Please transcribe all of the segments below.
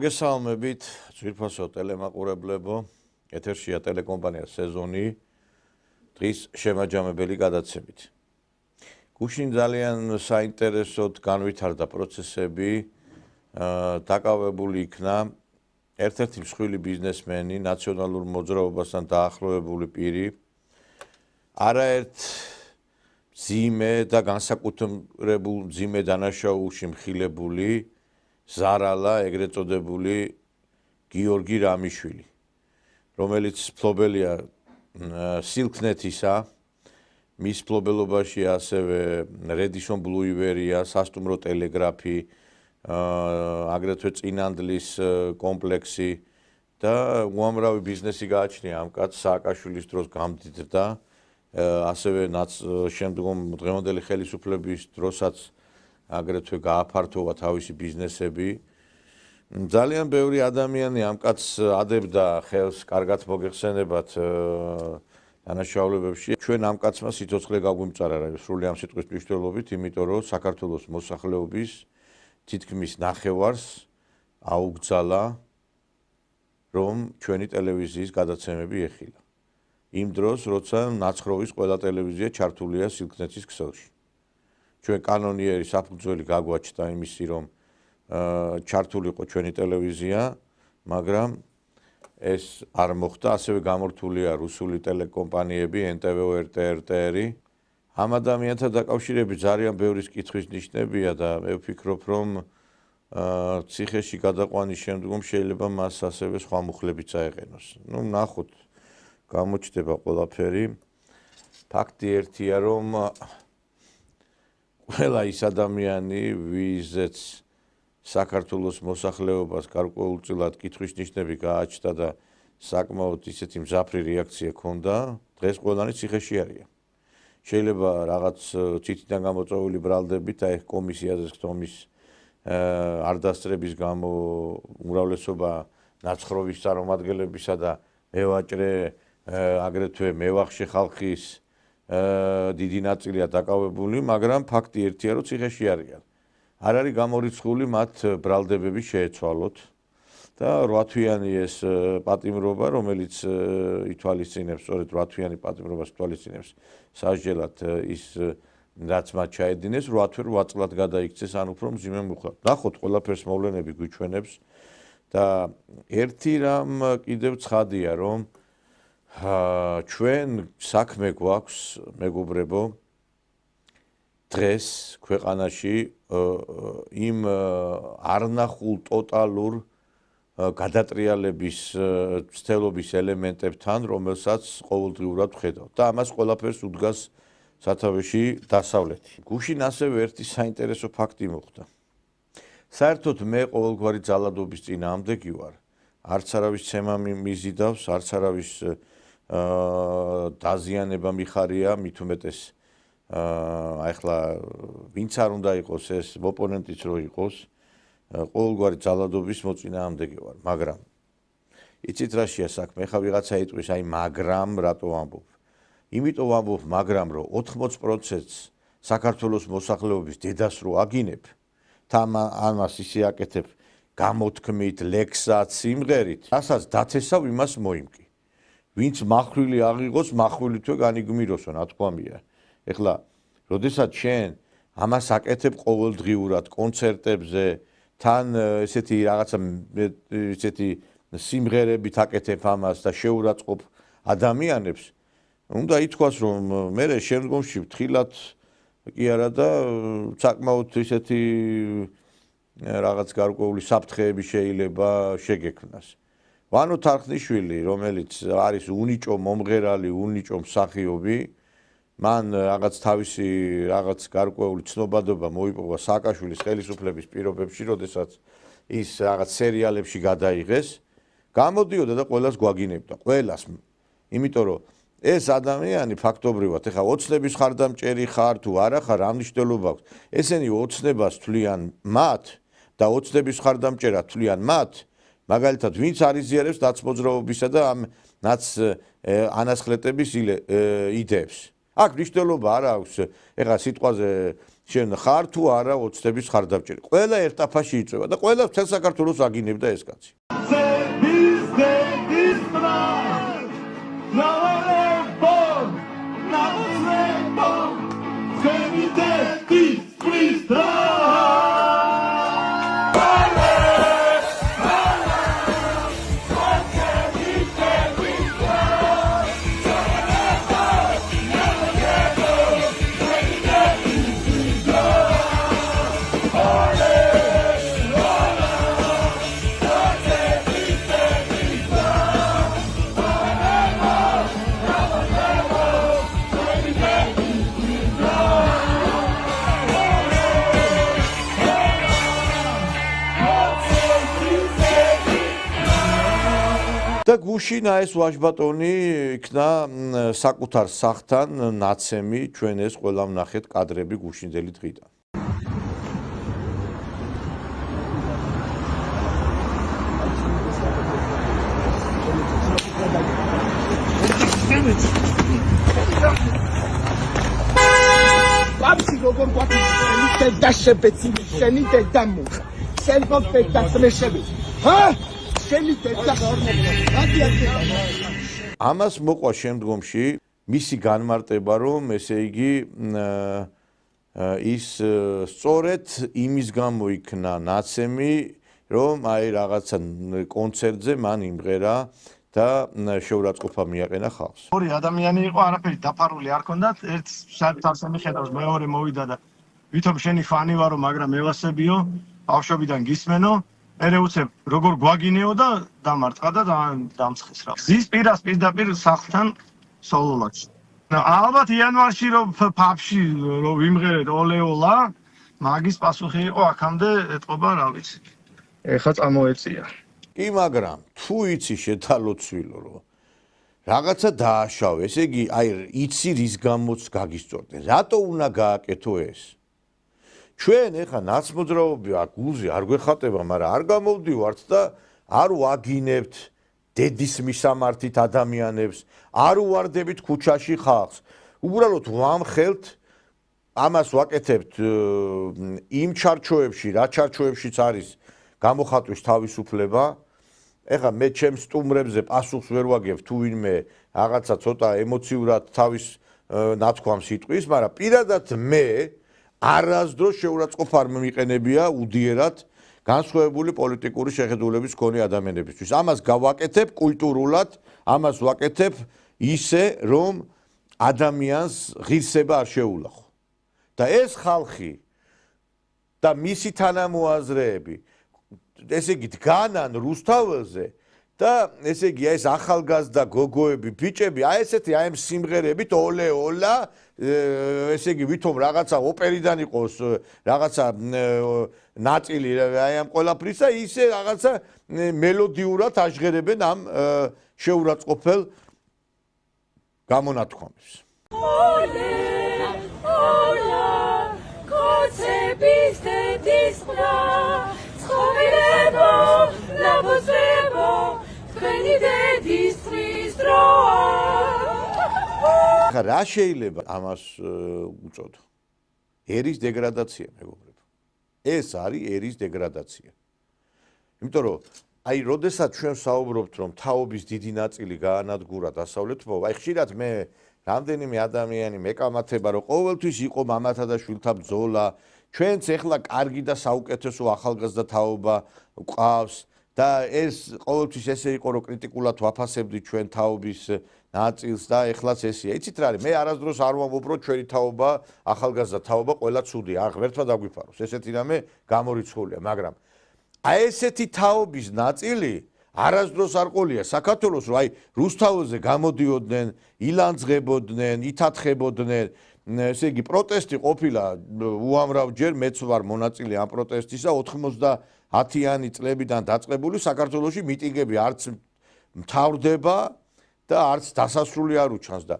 მოგესალმებით, ძვირფასო ტელემაყურებლებო, ეთერშია ტელეკომპანია სეზონი, დღის შემაჯამებელი გადაცემით. გუშინ ძალიან საინტერესოდ განვითარდა პროცესები, დაკავებული იქნა ერთ-ერთი მსხვილი ბიზნესმენი, ნაციონალურ მოძრაობასთან დაახლოებული პირი, არაერთ მძიმე და განსაკუთრებულ მძიმე დანაშაულში მხილებული ზარალა, ეგრეთ წოდებული გიორგი რამიშვილი, რომელიც ფლობელია სილქნეთისა, მის ფლობელობაში ასევე რედისონ ბლუივერია, სასტუმრო ტელეგრაფი, აგრეთვე წინანდლის კომპლექსი და უამრავი ბიზნესი გააჩნია ამ კაცს სააკაშვილის დროს გამდიდრდა, ასევე შემდგომ დღევანდელი ხელისუფლების დროსაც აგრეთვე გააფართოვა თავისი ბიზნესები. ძალიან ბევრი ადამიანი ამ კაცს ადებდა ხელს, კარგად მოგეხსენებათ დანაშაულებებში. ჩვენ ამ კაცმა სიცოცხლე გაგვიმწარა სრული ამ სიტყვის მნიშვნელობით, იმიტომ რომ საქართველოს მოსახლეობის თითქმის ნახევარს აუგზალა, რომ ჩვენი ტელევიზიის გადაცემები ეხილა. იმ დროს, როცა ნაცხროვის ყველა ტელევიზია ჩართულია სილქნეთის ქსელში. ჩვენ კანონიერი საფუძველი გაგვაჩნდა იმისი, რომ ჩართულიყო ჩვენი ტელევიზია, მაგრამ ეს არ მოხდა, ასევე გამორთულია რუსული ტელეკომპანიები, NTV, RTR-ი. ამ ადამიანთან დაკავშირებით ძალიან ბევრი კითხვის ნიშნებია და მე ვფიქრობ, რომ ციხეში გადაყვანის შემდგომ შეიძლება მას ასევე სხვა მუხლებიც აეყენოს. ნახოთ, გამოჩნდება ყველაფერი. ფაქტი ერთია, რომ ყველა ის ადამიანი, ვიზეც საქართველოს მოსახლეობას გარკვეულწილად კითხვის ნიშნები გააჩნდა და საკმაოდ ისეთი მძაფრი რეაქცია ჰქონდა, დღეს ყველანი ციხეში არიან. შეიძლება რაღაც თითიდან გამოწვეული ბრალდებით აი კომისიაზე ხტომის არ დასწრების გამო უმრავლესობა ნაცხროვის წარმომადგენლებისა და მევაჭრე აგრეთვე მევახშე ხალხის დიდი ნაწილია დაკავებული, მაგრამ ფაქტი ერთია, რომ ციხეში არიან. არ არის გამორიცხული მათ ბრალდებები შეეცვალოთ და 8 თვიანი ეს პატიმრობა, რომელიც ითვალისწინებს, სწორედ 8 თვიანი პატიმრობას ითვალისწინებს სასჯელად ის რაც მათ ჩაედინეს, 8 წლად გადაიქცეს, ან უფრო მძიმე მუხლად. ნახოთ, ყველაფერს მოვლენები გვიჩვენებს და ერთი რამ კიდევ ცხადია, რომ ჩვენ საქმე გვაქვს, მეგობრებო, დღეს ქვეყანაში იმ არნახულ ტოტალურ გადატრიალების ცდელობის ელემენტებთან, რომელსაც ყოველდღიურად ვხედავთ და ამას ყველაფერს უდგას სათავეში დასავლეთი. გუშინ ასევე ერთი საინტერესო ფაქტი მოხდა. საერთოდ მე ყოველგვარი ძალადობის წინააღმდეგი ვარ. არც არავის ცემა მიზიდავს, არც არავის დაზიანება მიხარია, მით უმეტეს ახლა ვინც არ უნდა იყოს ეს ოპონენტიც რო იყოს, ყოველგვარი ძალადობის მოწინააღმდეგე ვარ, მაგრამ იცით რაშია საქმე, ხა ვიღაცა იტყვის, აი მაგრამ რატო ვამბობ? იმიტომ ვამბობ, მაგრამ რომ 80%-ს საქართველოს მოსახლეობის დედას რო აგინებ, ამას ისე აკეთებ გამოთქმით, ლექსად, სიმღერით, რასაც დათესავ იმას მოიმკი. ვინც მახვილი აღიღოს, მახვილი თვე განიგმიროსო, ნათქვამია. ეხლა, როდესაც შენ ამას აკეთებ ყოველდღიურად კონცერტებზე, თან ესეთი რაღაცა ესეთი სიმღერებით აკეთებ ამას და შეურაცხყოფ ადამიანებს, უნდა ითქვას, რომ მე შემდგომში ფრთხილად კი არა და საკმაოდ ისეთი რაღაც გარკვეული საფრთხეები შეიძლება შეგექმნას. ვანო თარხნიშვილი, რომელიც არის უნიჭო მომღერალი, უნიჭო მსახიობი, მან რაღაც თავისი რაღაც გარკვეული ცნობადობა მოიპოვა სააკაშვილის ხელისუფლების პირობებში, როდესაც ის რაღაც სერიალებში გადაიღეს, გამოდიოდა და ყველას გვაგინებდა, ყველას. იმიტომ რომ ეს ადამიანი ფაქტობრივად, ეხლა ოცნების ხარდამჭერი ხარ თუ არა ხარ, რა მნიშვნელობა აქვს? ესენი ოცნებას თვლიან მათ და ოცნების ხარდამჭერად თვლიან მათ, მაგალითად, ვინც არიზიარებს ნაცმოძრაობისა და ამ ანასხლეტების იდეებს. აქ მნიშვნელობა არ აქვს, ეხლა სიტყვაზე შენ ხარ თუ არა ოცნების ხარდამჭერი. ყველა ერთაფაში იწვევა და ყველა მთელ საქართველოს აგინებდა ეს კაცი. და გუშინა ეს ვაჟბატონი იქნა საკუთარ სახლთან ნაცემი ჩვენ ეს ყველა ვნახეთ კადრები გუშინდელი დღიდან. Babsi როგორ გვაქვს და შეფეცილი შენი დედამო შენ გოფეთ და წმეშები ჰა ამას მოყვა შემდგომში მისი განმარტება, რომ ესე იგი ის სწორედ იმის გამო იქნა ნაცემი, რომ აი რაღაცა კონცერტზე მან იმღერა და შეურაცხყოფა მიაყენა ხალხს. ორი ადამიანი იყო, არაფერი დაფარული არ ქონდათ, ერთ საერთოდ მიხედავს, მეორე მოვიდა და ვითომ შენი ფანი ვარო, მაგრამ ევასებიო, ბავშვობიდან გისმენო. ერე უცებ როგორ გვაგინეო და დამარტყა და დამცხეს რა. ზის პირდაპირ სახლთან სოლოლაკში. ალბათ იანვარში რომ ფაფში რომ ვიმღერეთ ოლეოლა, მაგის პასუხი იყო აქამდე ეთყობა რა ვიცი. ეხა წამოეწია. კი, მაგრამ თუ იცი შეთალოცვილო რომ რაღაცა დააშავე, ესე იგი აი იცი რის გამოც გაგისწორდნენ. რატო უნდა გააკეთო ეს? ჩვენ ეხა ნაცმოძრაობი გულზე არ გვეხატება, მაგრამ არ გამოვდივართ და არ ვაგინებთ დედის მისამართით ადამიანებს, არ უვარდებით ქუჩაში ხალხს. უბრალოდ ვამხელთ, ამას ვაკეთებთ იმ ჩარჩოებში, რა ჩარჩოებშიც არის გამოხატვის თავისუფლება. ეხა მე ჩემს სტუმრებზე პასუხს ვერ ვაგებ თუ ვინმე რაღაცა ცოტა ემოციურად თავის ნათქვამს იტყვის, მაგრამ პირადად მე არასდროს შეურაცხყოფა არ მიყენებია უდიერად განსხვავებული პოლიტიკური შეხედულების მქონე ადამიანებისთვის. ამას გავაკეთებ კულტურულად, ამას ვაკეთებ ისე, რომ ადამიანს ღირსება არ შეულახო. და ეს ხალხი და მისი თანამოაზრეები, ესე იგი დგანან რუსთაველზე და ესე იგი ეს ახალგაზრდა გოგოები, ბიჭები, აი ესეთი აი ამ სიმღერებით ოლეოლა ესე იგი ვითომ რაღაცა ოპერიდან იყოს რაღაცა ნაწილი აი ამ ყველაფრისა ისე რაღაცა მელოდიურად აჟღერებენ ამ შეურაცხყოფელ გამონათქვამებს. რა შეიძლება ამას უწოდო? ერის დეგრადაცია, მეგობრებო. ეს არის ერის დეგრადაცია. იმიტომ რომ აი, როდესაც ჩვენ საუბრობთ, რომ თაობის დიდი ნაწილი გაანადგურა დასავლეთმა, აი ხშირად მე რამდენიმე ადამიანი მეკამათება, რომ ყოველთვის იყო მამათა და შვილთა ბრძოლა, ჩვენც ეხლა კარგი და საუკეთესო ახალგაზრდა თაობა გვყავს და ეს ყოველთვის ესე იყო, რომ კრიტიკულად ვაფასებდით ჩვენ თაობის ნაწილს და ეხლაც ესეა. იცით რა არის, მე არასდროს არ ვამბობ, რომ ჩვენი თაობა, ახალგაზრდა თაობა ყველა ცუდია, არ ღმერთმა დაგვიფაროს. ესეთი რამე გამორიცხულია, მაგრამ აი ესეთი თაობის ნაწილი არასდროს არ ყოლია საქართველოს, რომ აი რუსთაველზე გამოდიოდნენ, ილანძღებოდნენ, ითათხებოდნენ, ესე იგი პროტესტი ყოფილა უამრავჯერ, მეც ვარ მონაწილე ამ პროტესტისა 90-იანი წლებიდან დაწყებული საქართველოში მიტინგები არც მთავრდება და არც დასასრული არ უჩანს და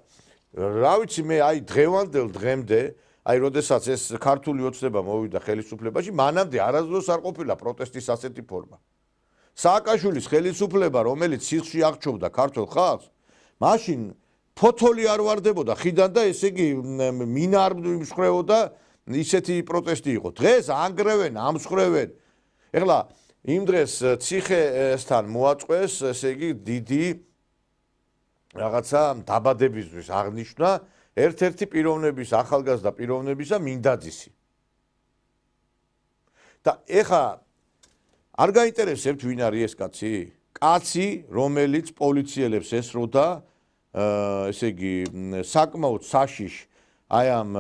რა ვიცი მე აი დღევანდელ დღემდე აი როდესაც ეს ქართული ოცნება მოვიდა ხელისუფლებაში მანამდე არასდროს არ ყოფილა პროტესტის ასეთი ფორმა. სააკაშვილის ხელისუფლება რომელიც სიხში აღჭობდა ქართულ ხალხს მაშინ ფოთოლი არ ვარდებოდა ხიდან და ესე იგი მინა არ იმსხრევოდა ისეთი პროტესტი იყო. დღეს ანგრევენ, ამსხრევენ. ეხლა იმ დღეს ციხესთან მოაწყვეს, ესე იგი დიდი რაღაცა დაბადებისთვის აღნიშნა ერთ-ერთი პიროვნების, ახალგაზრდა პიროვნებისა მინდაძისი. და ეხა არ გაინტერესებთ ვინ არის ეს კაცი? კაცი, რომელიც პოლიციელებს ესროდა, ესე იგი, საკმაოდ საშიშ აი ამ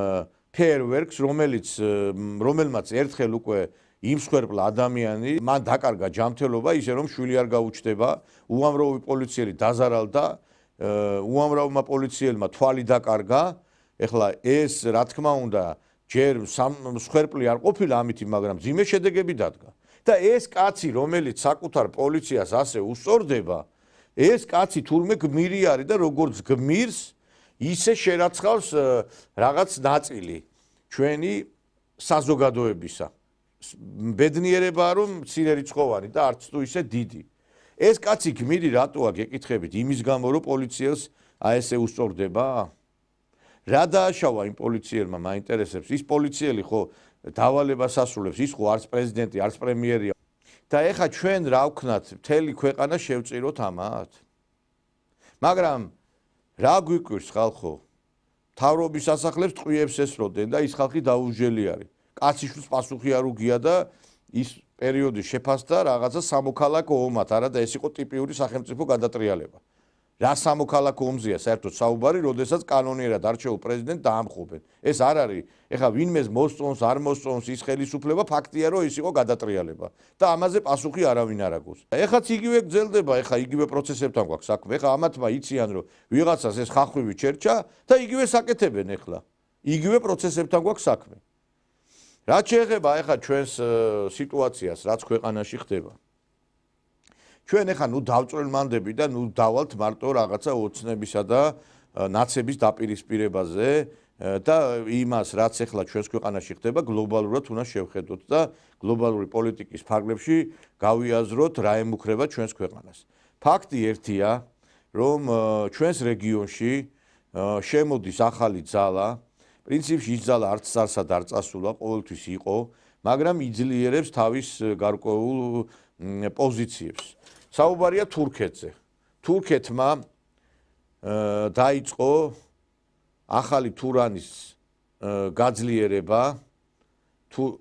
ფეერვერკს, რომელმაც ერთხელ უკვე იმსხვერპლა ადამიანი, მან დაკარგა ჯანმრთელობა, ისე რომ შვილი არ გაუჩნდება, უამრავი პოლიციელი დაზარალდა, უამრავმა პოლიციელმა თვალი დაკარგა. ეხლა ეს რა თქმა უნდა ჯერ მსხვერპლი არ ყოფილა ამითი, მაგრამ ძიმე შედეგები დადგა. და ეს კაცი, რომელიც საკუთარ პოლიციას ასე უსწორდება, ეს კაცი თურმე გმირი არის და როგორც გმირს, ისე შერაცხავს რაღაც ნაწილი ჩვენი საზოგადოებისა. ბედნიერებაა რომ მცირერიცხოვანი და არც თუ ისე დიდი. ეს კაცი გმირი რატოა გეკითხებით? იმის გამო რომ პოლიციელს აი ესე უსწორდება? რა დააშავა იმ პოლიციელმა, მაინტერესებს. ის პოლიციელი ხო დავალებას ასრულებს, ის ხო არც პრეზიდენტი, არც პრემიერია. და ეხა ჩვენ რა ვქნათ, მთელი ქვეყანა შევწიროთ ამათ? მაგრამ რა გვიკვირს ხალხო? მთავრობის სასახლებს ტყვიებს ესროდნენ და ის ხალხი დაუჟელი არის. კაციშვილს პასუხი არ უგია და ის პერიოდი შეფასდა რაღაცა სამოქალაქო ომად, არა და ეს იყო ტიპიური სახელმწიფო გადატრიალება. რა სამოქალაქო ომზეა საერთოდ საუბარი, როდესაც კანონიერად არჩეულ პრეზიდენტს დაამხობენ. ეს არ არის, ეხლა ვინმეს მოსწონს, არ მოსწონს ის ხელისუფლება, ფაქტია რომ ის იყო გადატრიალება და ამაზე პასუხი არავინ არ აქვს. ეხლაც იგივე გრძელდება, ეხლა იგივე პროცესებთან გვაქვს საქმე. ეხლა ამათმა იციან რომ ვიღაცას ეს ხახვივი ჩერჩა და იგივე საკეთებენ ეხლა. იგივე პროცესებთან გვაქვს საქმე. რაც შეეხება ეხლა ჩვენს სიტუაციას, რაც ქვეყანაში ხდება. ჩვენ ეხლა ნუ დავწვრილმანდები და ნუ დავალთ მარტო რაღაცა ოცნებისა და ნაცების დაპირისპირებაზე და იმას, რაც ეხლა ჩვენს ქვეყანაში ხდება, გლობალურად უნდა შევხედოთ და გლობალური პოლიტიკის ფარგლებში გავიაზროთ რა ემუქრება ჩვენს ქვეყანას. ფაქტი ერთია, რომ ჩვენს რეგიონში შემოდის ახალი ძალა, პრინციპში ის ძალა არც წარსად არ წასულა, ყოველთვის იყო, მაგრამ იძლიერებს თავის გარკვეულ პოზიციებს. საუბარია თურქეთზე. თურქეთმა დაიწყო ახალი თურანის გაძლიერება,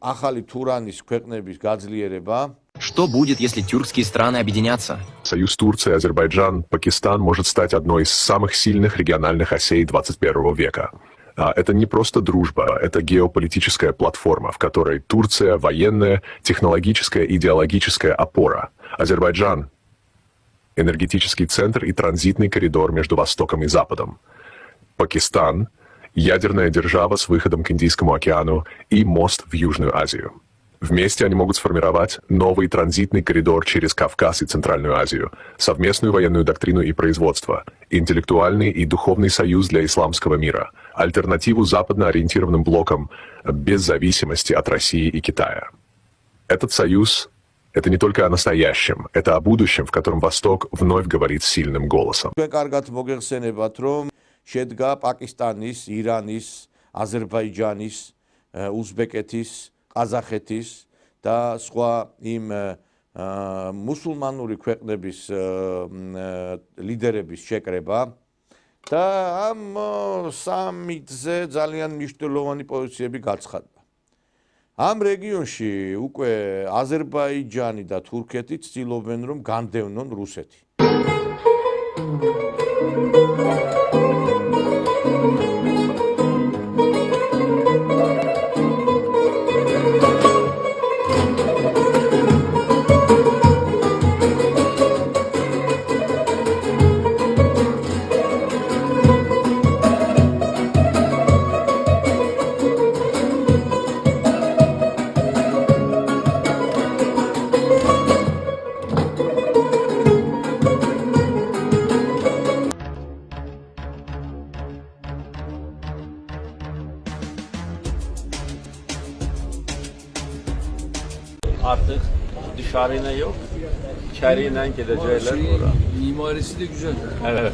ახალი თურანის ქვეყნების გაძლიერება. Что будет, если тюркские страны объединятся? Союз Турции, Азербайджан, Пакистан может стать одной из самых сильных региональных осей 21 века. Это не просто дружба, это геополитическая платформа, в которой Турция – военная, технологическая, идеологическая опора. Азербайджан – энергетический центр и транзитный коридор между Востоком и Западом. Пакистан – ядерная держава с выходом к Индийскому океану и мост в Южную Азию. Вместе они могут сформировать новый транзитный коридор через Кавказ и Центральную Азию, совместную военную доктрину и производство, интеллектуальный и духовный союз для исламского мира, альтернативу западно ориентированным блокам без зависимости от России и Китая. Этот союз – это не только о настоящем, это о будущем, в котором Восток вновь говорит сильным голосом. შედგა პაკისტანის, ირანის, აზერბაიჯანის, უზბეკეთის, ყაზახეთის და სხვა იმ მუსულმანური ქვეყნების ლიდერების შეკრება და ამ სამიტზე ძალიან მნიშვნელოვანი პოზიციები გაცხადდა. ამ რეგიონში უკვე აზერბაიჯანი და თურქეთი ცდილობენ რომ განდევნონ რუსეთი. Artık dışarıyla yok, içeriyle gidecekler oraya. Mimarisi de güzel. Evet.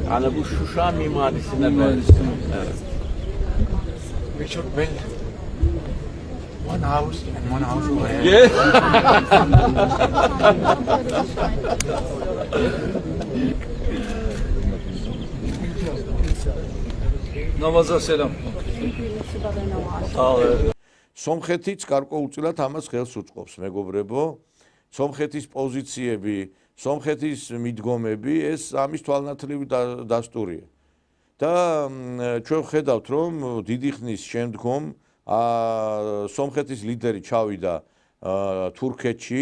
Yani bu Şuşa mimarisine benziyor. Evet. Ve çok belli. 1 house and 1 house away. Namaza selam. სომხეთიც გარკვეულწილად ამას ხელს უწყობს, მეგობრებო. სომხეთის პოზიციები, სომხეთის მიდგომები ეს ამის თვალნათლივი დასტურია. და ჩვენ ხედავთ, რომ დიდი ხნის შემდგომ სომხეთის ლიდერი ჩავიდა თურქეთში,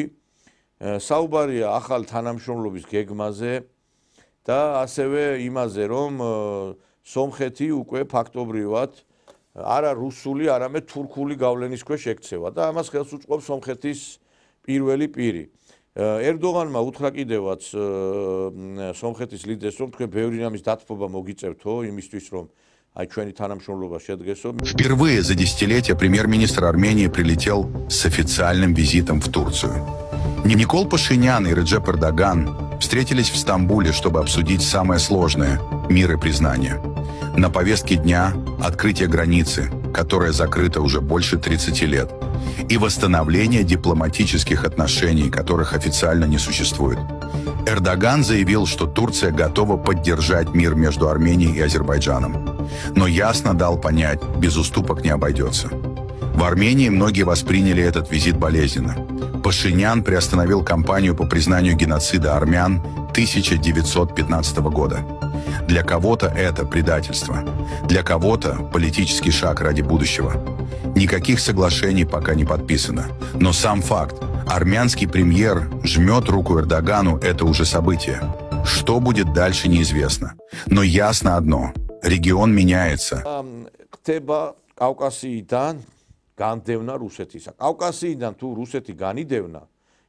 საუბარია ახალ თანამშრომლობის გეგმაზე და ასევე იმაზე, რომ სომხეთი უკვე ფაქტობრივად არა რუსული, არამედ თურქული გავლენის ქვეშ ექცევა და ამას ხელს უწყობს სომხეთის პირველი პირი. ერდოღანმა უთხრა კიდევაც სომხეთის ლიდერს, რომ თქვენ ბევრი რამის დათბობა მოგიწევთო იმისთვის, რომ აი ჩვენი თანამშრომლობა შედგესო. Впервые за десятилетия премьер-министр Армении прилетел с официальным визитом в Турцию. Никол Пашинян и Реджеп Эрдоган встретились в Стамбуле, чтобы обсудить самое сложное – мир и признание. На повестке дня открытие границы, которая закрыта уже больше 30 лет, и восстановление дипломатических отношений, которых официально не существует. Эрдоган заявил, что Турция готова поддержать мир между Арменией и Азербайджаном, но ясно дал понять, без уступок не обойдется. В Армении многие восприняли этот визит болезненно. Пашинян приостановил кампанию по признанию геноцида армян 1915 года. Для кого-то это предательство, для кого-то политический шаг ради будущего. Никаких соглашений пока не подписано, но сам факт, армянский премьер жмет руку Эрдогану, это уже событие. Что будет дальше, неизвестно. Но ясно одно, регион меняется. განდევნა რუსეთისა. კავკასიიდან თუ რუსეთი განიდევნა,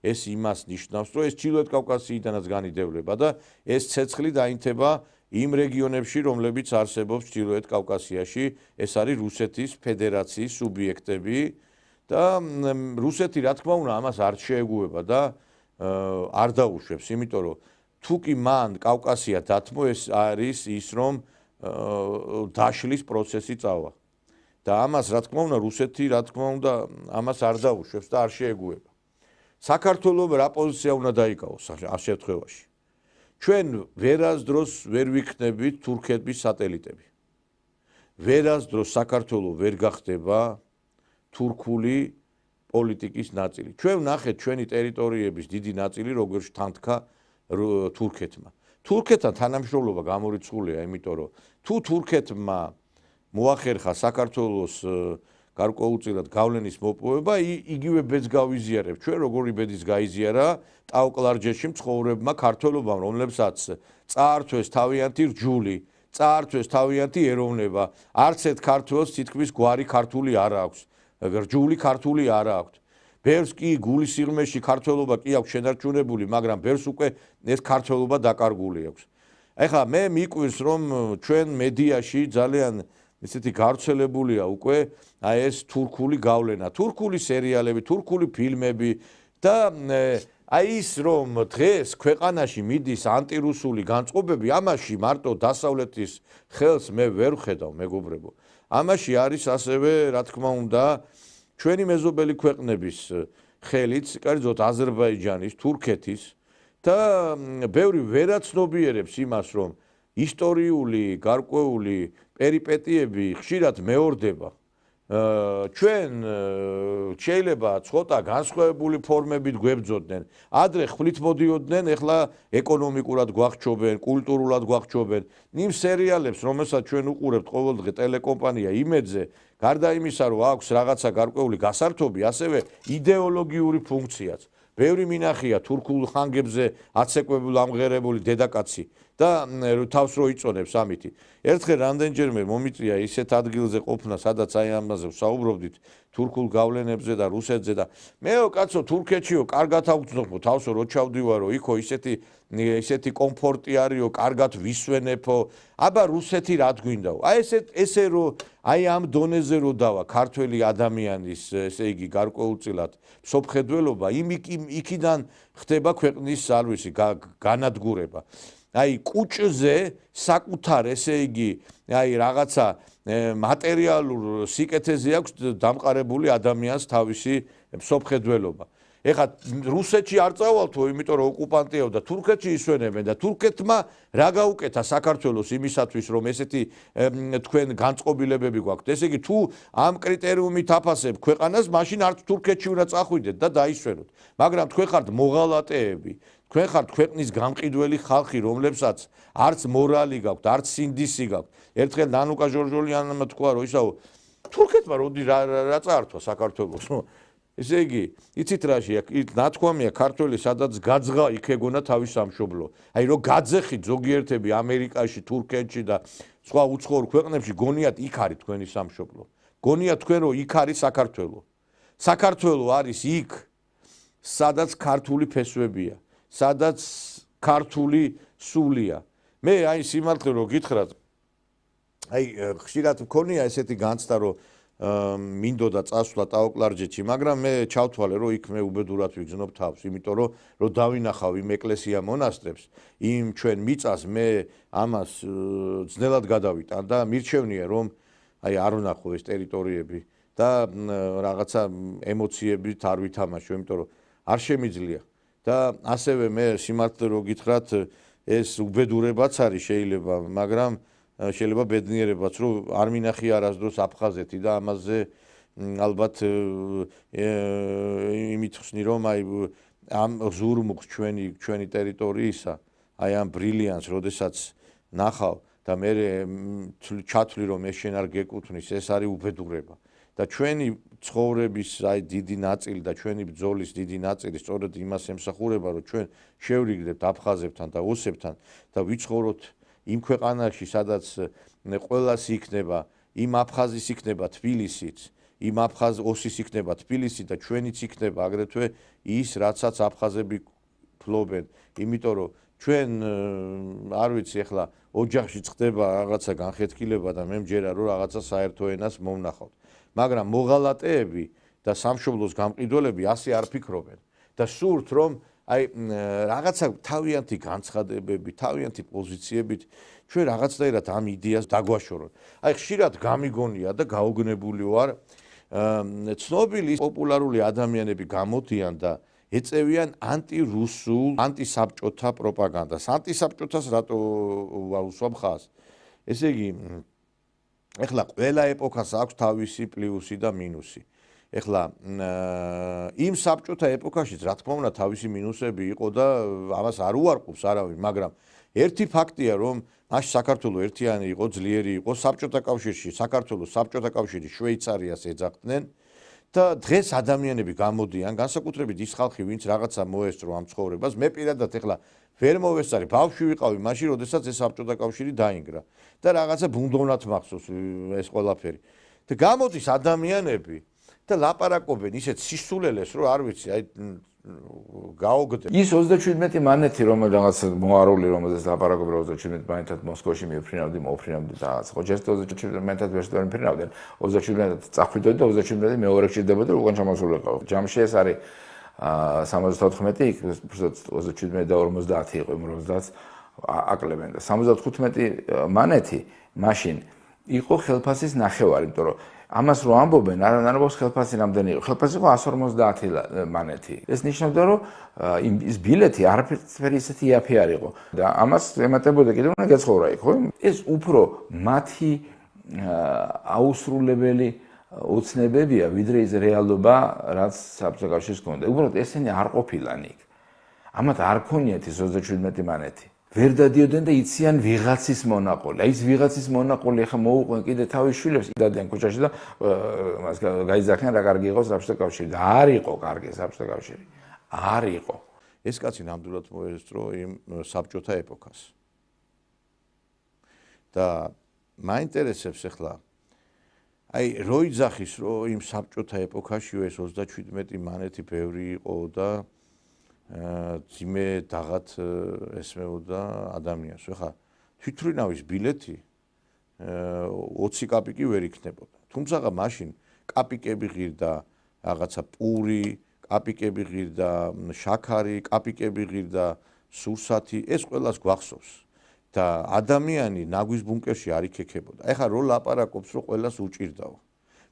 ეს იმას ნიშნავს, რომ ეს ჩრდილოეთ კავკასიიდანაც განიდევლება და ეს ცეცხლი დაინთება იმ რეგიონებში, რომლებიც არსებობს ჩრდილოეთ კავკასიაში, ეს არის რუსეთის ფედერაციის სუბიექტები და რუსეთი, რა თქმა უნდა, ამას არ შეეგუება და არ დაუშვებს, იმიტომ რომ თუ კი მან კავკასია დათმო, ეს არის ის, რომ დაშლის პროცესი წავა. და ამას რა თქმა უნდა რუსეთი რა თქმა უნდა ამას არ დაუშვებს და არ შეეგუება. საქართველოს რა პოზიცია უნდა დაიკავოს ამ შემთხვევაში. ჩვენ ვერასდროს ვერ ვიქნებით თურქეთის სატელიტები. ვერასდროს საქართველოს ვერ გახდება თურქული პოლიტიკის ნაწილი. ჩვენ ვნახეთ ჩვენი ტერიტორიების დიდი ნაწილი როგორ შთანთქა თურქეთმა. თურქეთთან თანამშრომლობა გამორიცხულია, იმიტომ რომ თუ თურქეთმა მოახერხა საქართველოს გარკვეულწილად გავლენის მოპოვება, იგივე ბედს გავიზიარებ ჩვენ, როგორი ბედის გაიზიარა ტაო-კლარჯეთში მცხოვრებმა ქართველობამ, რომლებსაც წაართვეს თავიანთი რჯული, წაართვეს თავიანთი ეროვნება, არც ერთ ქართველს თითქმის გვარი ქართული არ აქვს, რჯული ქართული არ აქვს. ბევრს კი გულის სიღრმეში ქართველობა კი აქვს შენარჩუნებული, მაგრამ ბევრს უკვე ეს ქართველობა დაკარგული აქვს. ეხლა მე მიკვირს, რომ ჩვენ მედიაში ძალიან ისეთი გავრცელებულია უკვე აი ეს თურქული გავლენა, თურქული სერიალები, თურქული ფილმები და აი ის რომ დღეს ქვეყანაში მიდის ანტირუსული განწყობები, ამაში მარტო დასავლეთის ხელს მე ვერ ვხედავ, მეგობრებო. ამაში არის ასევე, რა თქმა უნდა, ჩვენი მეზობელი ქვეყნების ხელიც, კერძოდ აზერბაიჯანის, თურქეთის და ბევრი ვერაცნობიერებს იმას, რომ ისტორიული, გარკვეული პერიპეტიები ხშირად მეორდება. ჩვენ შეიძლება ცოტა განსხვავებული ფორმებით გვებძოდნენ. ადრე ხვლით მოდიოდნენ, ეხლა ეკონომიკურად გვახჩობენ, კულტურულად გვახჩობენ. იმ სერიალებს, რომელსაც ჩვენ უყურებთ ყოველდღე ტელეკომპანია იმედზე, გარდა იმისა, რომ აქვს რაღაცა გარკვეული გასართობი, ასევე იდეოლოგიური ფუნქციაც. ბევრი მინახია თურქულ ხანგებზე აცეკვებულ ამღერებული დედაკაცი და თავს რო იწონებს ამითი. ერთხელ რამდენჯერმე მომიწია ისეთ ადგილზე ყოფნა, სადაც აი ამაზე ვსაუბრობდით, თურქულ გავლენებზე და რუსეთზე და მეო კაცო თურქეთშიო კარგად აღვწნობო თავსო რო ჩავდივარო, იქო ისეთი კომფორტი არისო, კარგად ვისვენებო. აბა რუსეთი რა გვინდაო? აი ესე რო აი ამ დონეზე რო დავა ქართველი ადამიანის, ესე იგი გარკვეულწილად სოფხედველობა, იქიდან ხდება ქვეყნის განადგურება. აი კუჭზე საკუთარ ესე იგი აი რაღაცა მატერიალურ სიკეთეზე აქვს დამყარებული ადამიანს თავისი მსოფლმხედველობა. ეხლა რუსეთში არ წავალ თუ იმიტომ რომ ოკუპანტიაო და თურქეთში ისვენებენ და თურქეთმა რა გაუკეთა საქართველოს იმისათვის რომ ესეთი თქვენ განწყობილებები გვაქვთ. ესე იგი თუ ამ კრიტერიუმით აფასებ ქვეყანას, მაშინ არც თურქეთში უნდა წახვიდეთ და დაისვენოთ. მაგრამ თქვენ ხართ მოღალატეები, თქვენ ხართ ქვეყნის გამყიდველი ხალხი, რომლებსაც არც მორალი გაქვთ, არც სინდისი გაქვთ. ერთხელ ნანუკა ჟორჟოლიანმა თქვა რომ ისაო თურქეთმა როდი რა წაართვა საქართველოს. ესე იგი, იცით რაში, ნათქვამია ქართველი სადაც გაძღა იქ ეგონა თავის სამშობლო. აი რომ გაძეხით ზოგიერთები ამერიკაში, თურქეთში და სხვა უცხოურ ქვეყნებში გონიათ იქ არის თქვენი სამშობლო. გონიათ თქვენ რომ იქ არის საქართველო. საქართველო არის იქ, სადაც ქართული ფესვებია, სადაც ქართული სულია. მე აი სიმართლე რომ გითხრათ, აი ხშირად მქონია ესეთი განცდა რომ მინდოდა წასვლა ტაო-კლარჯეთში, მაგრამ მე ჩავთვალე რომ იქ მე უბედურად ვიგზნობ თავს, იმიტომ რომ დავინახავ იმ ეკლესია მონასტრებს, იმ ჩვენ მიწას მე ამას ძნელად გადავიტან და მირჩევნია რომ აი არ ვნახო ეს ტერიტორიები და რაღაცა ემოციებით არ ვითამაშო, იმიტომ რომ არ შემიძლია და ასევე მე სიმართლე რომ გითხრათ ეს უბედურებაც არის შეიძლება, მაგრამ შეიძლება ბედნიერებაც რომ არ მინახი არასდროს აფხაზეთი და ამაზე ალბათ იმით ხსნი რომ აი ამ ზურმუხს ჩვენი ტერიტორიისა აი ამ ბრილიანს როდესაც ნახავ და მე ჩათვლი რომ ეს შენ არ გეკუთვნის, ეს არის უბედურება და ჩვენი ცხოვრების აი დიდი ნაწილი და ჩვენი ბრძოლის დიდი ნაწილი სწორედ იმას ემსახურება რომ ჩვენ შევრიგდებთ აფხაზებთან და ოსებთან და ვიცხოვროთ იმ ქვეყანაში, სადაც ყველას იქნება, იმ აფხაზის იქნება თბილისიც, იმ ოსის იქნება თბილისი და ჩვენიც იქნება აგრეთვე ის, რაცაც აფხაზები ფლობენ. იმიტომ რომ ჩვენ არ ვიცი ახლა ოჯახში ხდება რაღაცა განხეთქილება და მე მჯერა რომ რაღაცა საერთო ენას მომნახავთ. მაგრამ მოღალატეები და სამშობლოს გამყიდველები ასე არ ფიქრობენ და სურთ რომ აი რაღაცა თავიანთი განცხადებები, თავიანთი პოზიციებით ჩვენ რაღაცნაირად ამ იდეას დაგვაშოროთ. აი ხშირად გამიგონია და გაოგნებული ვარ ცნობილი პოპულარული ადამიანები გამოდიან და ეწევიან ანტირუსულ, ანტისაბჭოთა პროპაგანდას. ანტისაბჭოთას რატო ვაუსვამ ხაზს? ესე იგი, ეხლა ყველა ეპოქას აქვს თავისი პლუსი და მინუსი. ეხლა იმ საბჭოთა ეპოქაშიც რა თქმა უნდა თავისი მინუსები იყო და ამას არ უარყოფს არავინ, მაგრამ ერთი ფაქტია რომ მაშინ საქართველოს ერთიანი იყო, ძლიერი იყო, საბჭოთა კავშირში საქართველოს საბჭოთა კავშირი შვეიცარიას ეძახდნენ და დღეს ადამიანები გამოდიან, განსაკუთრებით ის ხალხი, ვინც რაღაცა მოესწრო ამ ცხოვრებას. მე პირადად ეხლა ვერ მოვესწარი, ბავშვი ვიყავი მაშინ, როდესაც ეს საბჭოთა კავშირი დაინგრა და რაღაცა ბუნდოვნად მახსოვს ეს ყველაფერი. და გამოდის ადამიანები და ლაპარაკობენ ისეთ სისულელეს, რომ არ ვიცი, აი გაოგდებ. ის 37 მანეთი რაღაც მოარული რომელზეც ლაპარაკობენ 37 მანეთად მოსკოვში მიფრინავდი და ხო ჯერ 37 მანეთად ვერ შევფრინავდნენ 37 წახვიდოდი და 37 მეორე გჭირდებოდა უკან ჩამოსულიყო. ჯამში ეს არის 74 იქ 37 და 50 იყო იმ 50 აკლებენ და 75 მანეთი მაშინ იყო ხელფასის ნახევარი, იმიტომ რომ ამას რო ამბობენ, არ ამბობს ხელფასი რამდენი იყო. ხელფასი იყო 150 მანეთი. ეს ნიშნავდა, რომ ის ბილეთი არაფერი ისეთი იაფი არ იყო და ამას ემატებოდა კიდევ უნდა გეცხოვრა იქ, ხო? ეს უფრო მათი აუსრულებელი ოცნებებია, ვიდრე ის რეალობა, რაც საბჭოთა კავშირს ჰქონდა. უბრალოდ ესენი არ ყოფილან იქ. ამათ არ ქონიათ ის 37 მანეთი. ვერ დადიოდნენ და იციან ვიღაცის მონაყოლი. აი ეს ვიღაცის მონაყოლი ახლა მოუყვენ კიდე თავის შვილებს, დადიან ქუჩაში და მას გაიძახიან რა კარგი იყო საბჭოთა კავშირი და არ იყო კარგი საბჭოთა კავშირი. არ იყო. ეს კაცი ნამდვილად მოესწრო იმ საბჭოთა ეპოქას. და მაინტერესებს ახლა აი რო იძახის რომ იმ საბჭოთა ეპოქაში ეს 37 მანეთი ბევრი იყო და ძიმე დაღად ესმეოდა ადამიანს. ხა თვითმფრინავის ბილეთი 20 კაპიკი ვერ იქნებოდა. თუმცა მაშინ კაპიკები ღირდა რაღაცა პური, კაპიკები ღირდა შაქარი, კაპიკები ღირდა სურსათი, ეს ყველას გვახსოვს და ადამიანი ნაგვის ბუნკერში არ იქექებოდა. ეხლა რო ლაპარაკობს, რომ ყველას უჭირდაო.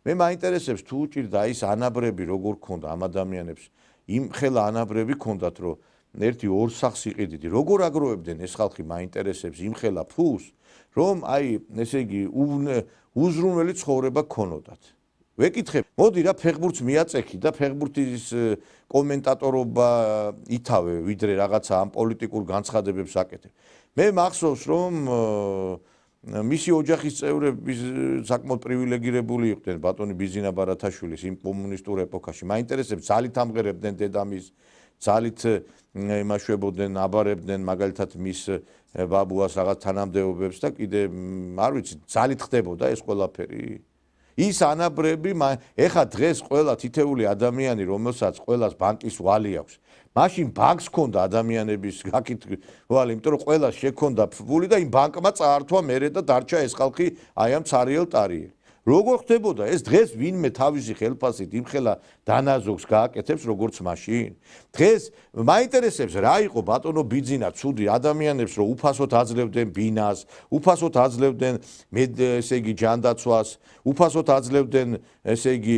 მე მაინტერესებს თუ უჭირდა ის ანაბრები როგორ ქონდა ამ ადამიანებს, იმ ხელა ანაბრები ქონდათ, რომ ერთი ორ სახს იყიდიდი. როგორ აგროვებდნენ ეს ხალხი მაინტერესებს იმ ხელა ფულს, რომ აი, ესე იგი, უზრუნველი ცხოვრება ქონოდათ. ვეკითხებ, მოდი რა ფეხბურთს მიაწექი და ფეხბურთის კომენტატორობა ითავე, ვიდრე რაღაცა ამ პოლიტიკურ განცხადებებს აკეთებ. მე მახსოვს, რომ მისი ოჯახის წევრები საკმაოდ პრივილეგირებული იყვნენ ბატონი ბიზინა ბარათაშვილის იმ კომუნისტურ ეპოქაში. მაინტერესებს ძალით ამღერებდნენ დედამის, ძალით იმაშვებოდნენ, აბარებდნენ მაგალითად მის ბაბუას რაღაც თანამდებობებს და კიდე არ ვიცი, ძალით ხდებოდა ეს ყველაფერი. ის ანაბრები, ეხა დღეს ყველა თითეული ადამიანი, რომელსაც ყველას ბანკის ვალი აქვს, მაშინ ბანკს ქონდა ადამიანების გაკით ვალი, იმიტომ რომ ყველას შექონდა ფული და იმ ბანკმა წაართვა მერე და დარჩა ეს ხალხი აი ამ цариელ ტარიელი. როგორ ხდებოდა ეს დღეს ვინმე თავისი ხელფასით იმხელა დანაზოგს გააკეთებს როგორც მაშინ? დღეს მაინტერესებს რა იყო ბატონო ბიძინა ცუდი ადამიანებს რომ უფასოდ აძლევდნენ ბინას, უფასოდ აძლევდნენ ესე იგი ჯანდაცვას, უფასოდ აძლევდნენ ესე იგი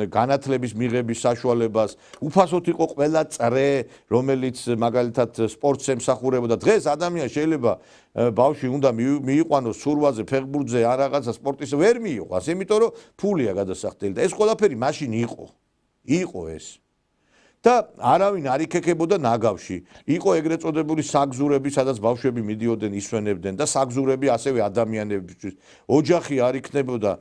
განათლების მიღების საშუალებას, უფასოდ იყო ყველა წრე, რომელიც მაგალითად სპორტს ემსახურებოდა. დღეს ადამიანს შეიძლება ბავშვი უნდა მიიყვანოს სურვაზე, ფეხბურთზე, ან რაღაცა სპორტის ვერ მიიყვანს, იმიტომ რომ ფულია გადასახდელი და ეს ყველაფერი მაშინ იყო ეს. და არავინ არ იქექებოდა ნაგავში. იყო ეგრეთ წოდებული საგზურები, სადაც ბავშვები მიდიოდნენ, ისვენებდნენ და საგზურები ასევე ადამიანებისთვის. ოჯახი არ იქნებოდა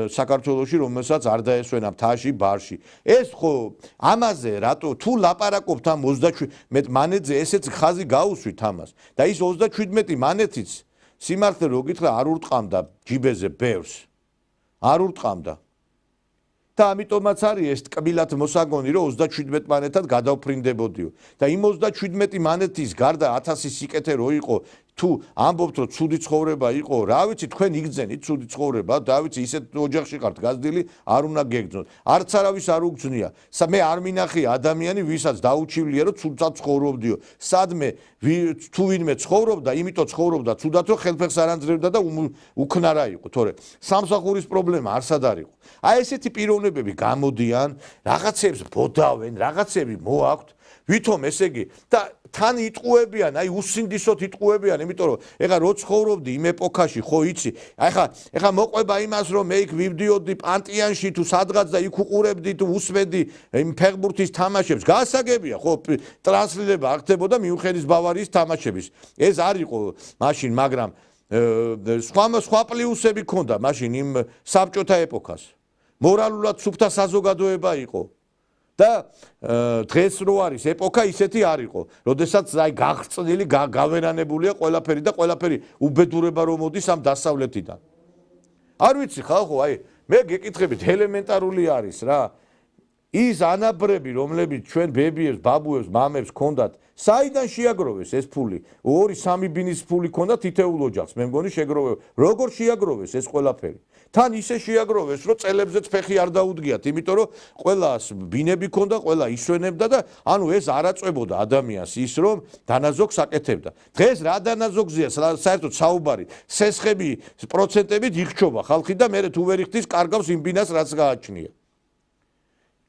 საქართველოში, რომელსაც არ დაესვენა მთაში, ბარში. ეს ხო ამაზე რატო თუ ლაპარაკობთ ამ 37 მანეთზე, ესეც ხაზი გაუსვით ამას. და ის 37 მანეთიც სიმართლე რო გითხრა არ ურტყამდა ჯიბეზე ბევრს. არ ურტყამდა. და ამიტომაც არის ეს ტკბილად მოსაგონი, რომ 37 მანეთად გადავფრინდებოდიო. და იმ 37 მანეთის გარდა 1000 სიკეთე რო იყო, თუ ამბობთ რომ ცუდი ცხოვრება იყო, რა ვიცი, თქვენ იგძენით ცუდი ცხოვრება, და ვიცი ისეთ ოჯახში ხართ გაზრდილი, არ უნდა გეგძნოთ. არც არავის არ უგძნია. მე არ მინახია ადამიანი, ვისაც დაუჩივლია, რომ ცუდად ცხოვრობდიო. სადმე თუ ვინმე ცხოვრობდა, იმიტომ ცხოვრობდა ცუდად, რომ ხელფეხს არ ანძრევდა და უქნარა იყო, თორე სამსახურის პრობლემა არსად არ იყო. აი ესეთი პიროვნებები გამოდიან, რაღაცებს ბოდავენ, რაღაცები მოაქვთ, ვითომ ესე იგი და თან იტყუებიან, აი უსინდისოდ იტყუებიან, იმიტომ რომ ეხლა რო ცხოვრობდი იმ ეპოქაში, ხო იცი, ეხლა მოყვება იმას, რომ მე იქ ვივდიოდი პანტიანში თუ სადღაც და იქ უყურებდი თუ usmedi იმ ფეხბურთის თამაშებს, გასაგებია, ხო, ტრანსლირება არ ხდებოდა მიუხედის ბავარიის თამაშების. ეს არ იყო მაშინ, მაგრამ სხვა პლუსები ქონდა მაშინ იმ საბჭოთა ეპოქას. მორალურად სუფთა საზოგადოება იყო. და დღეს რო არის ეპოქა ისეთი არ იყო, როდესაც აი გაღწნილი, გავერანებულია ყველაფერი და ყველაფერი უბედურება რომ მოდის ამ დასავლეთიდან. არ ვიცი ხალხო, აი მე გეკითხებით ელემენტარული არის რა. ის ანაბრები, რომლებიც ჩვენ ბებიებს, ბაბუებს, მამებს ქონდათ, საიდან შეაგროვეს ეს ფული? 2-3 ბინის ფული ქონდათ თითოეულ ოჯახს, მე მგონი შეგროვება. როგორ შეაგროვეს ეს ყველაფერი? თან ისე შეაგროვეს, რომ წელებზეც ფეხი არ დაუდგიათ, იმიტომ რომ ყველას ბინები ქონდა, ყველა ისვენებდა და ანუ ეს არ აწვებოდა ადამიანს ის, რომ დანაზოგს აკეთებდა. დღეს რა დანაზოგზია საერთოდ საუბარი? სესხები პროცენტებით იხჩობა ხალხი და მე თუ ვერ იხდის კარგავს იმ ბინას რაც გააჩნია.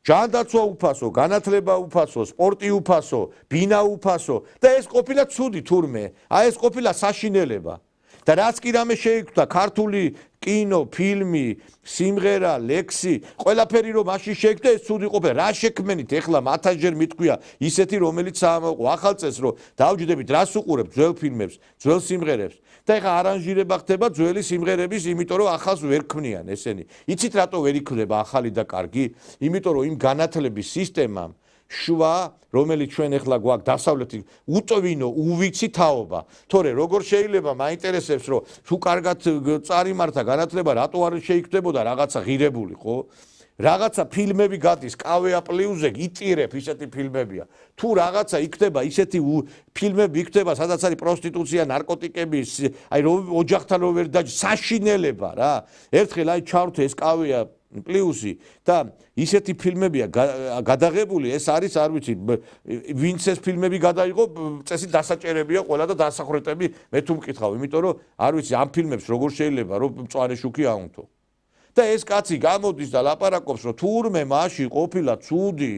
ჯანდაცვა უფასო, განათლება უფასო, სპორტი უფასო, ბინა უფასო და ეს ყოფილა ცუდი თურმე. აი ეს ყოფილა საშინელება. და რაც კი რამე შეიქმნა ქართული კინო, ფილმი, სიმღერა, ლექსი, ყველაფერი რომ მაშინ შეიქმნა ეს ცუდი ყოფილა. რა შექმენით ეხლა 1000-ჯერ მithქვია ისეთი რომელიც საამაყო ახალ წელს რომ დავჯდებით რას უყურებთ ძველ ფილმებს, ძველ სიმღერებს და ეხლა არანჟირება ხდება ძველი სიმღერების, იმიტომ რომ ახალს ვერ ქმნიან ესენი. იცით რატო ვერ იქნება ახალი და კარგი? იმიტომ რომ იმ განათლების სისტემამ შვა, რომელიც ჩვენ ეხლა გვაქვს დასავლეთი უტვინო უვიცი თაობა. თორე როგორ შეიძლება მაინტერესებს რომ თუ კარგად წარიმართა განათლება, რატო არ შეიქმნებოდა რაღაცა ღირებული, ხო? რაღაცა ფილმები გადის კავეა პლუსზე, იტირებ ისეთი ფილმებია. თუ რაღაცა იქნება ისეთი ფილმები იქნება, სადაც არის პროსტიტუცია, ნარკოტიკები, აი ოჯახთან რო ვერ დაჯ საშინელება რა. ერთხელ აი ჩავრთე ეს კავეა პლუსი და ისეთი ფილმებია გადაღებული, ეს არის არ ვიცი ვინც ეს ფილმები გადაიღო, წესი დასაჭერებია ყველა და დასახრეტები მე თუ მკითხავ, იმიტომ რომ არ ვიცი ამ ფილმებს როგორ შეიძლება რომ მწვანე შუქი აუნთო. და ეს კაცი გამოდის და ლაპარაკობს რომ თურმე მაშინ ყოფილა ცუდი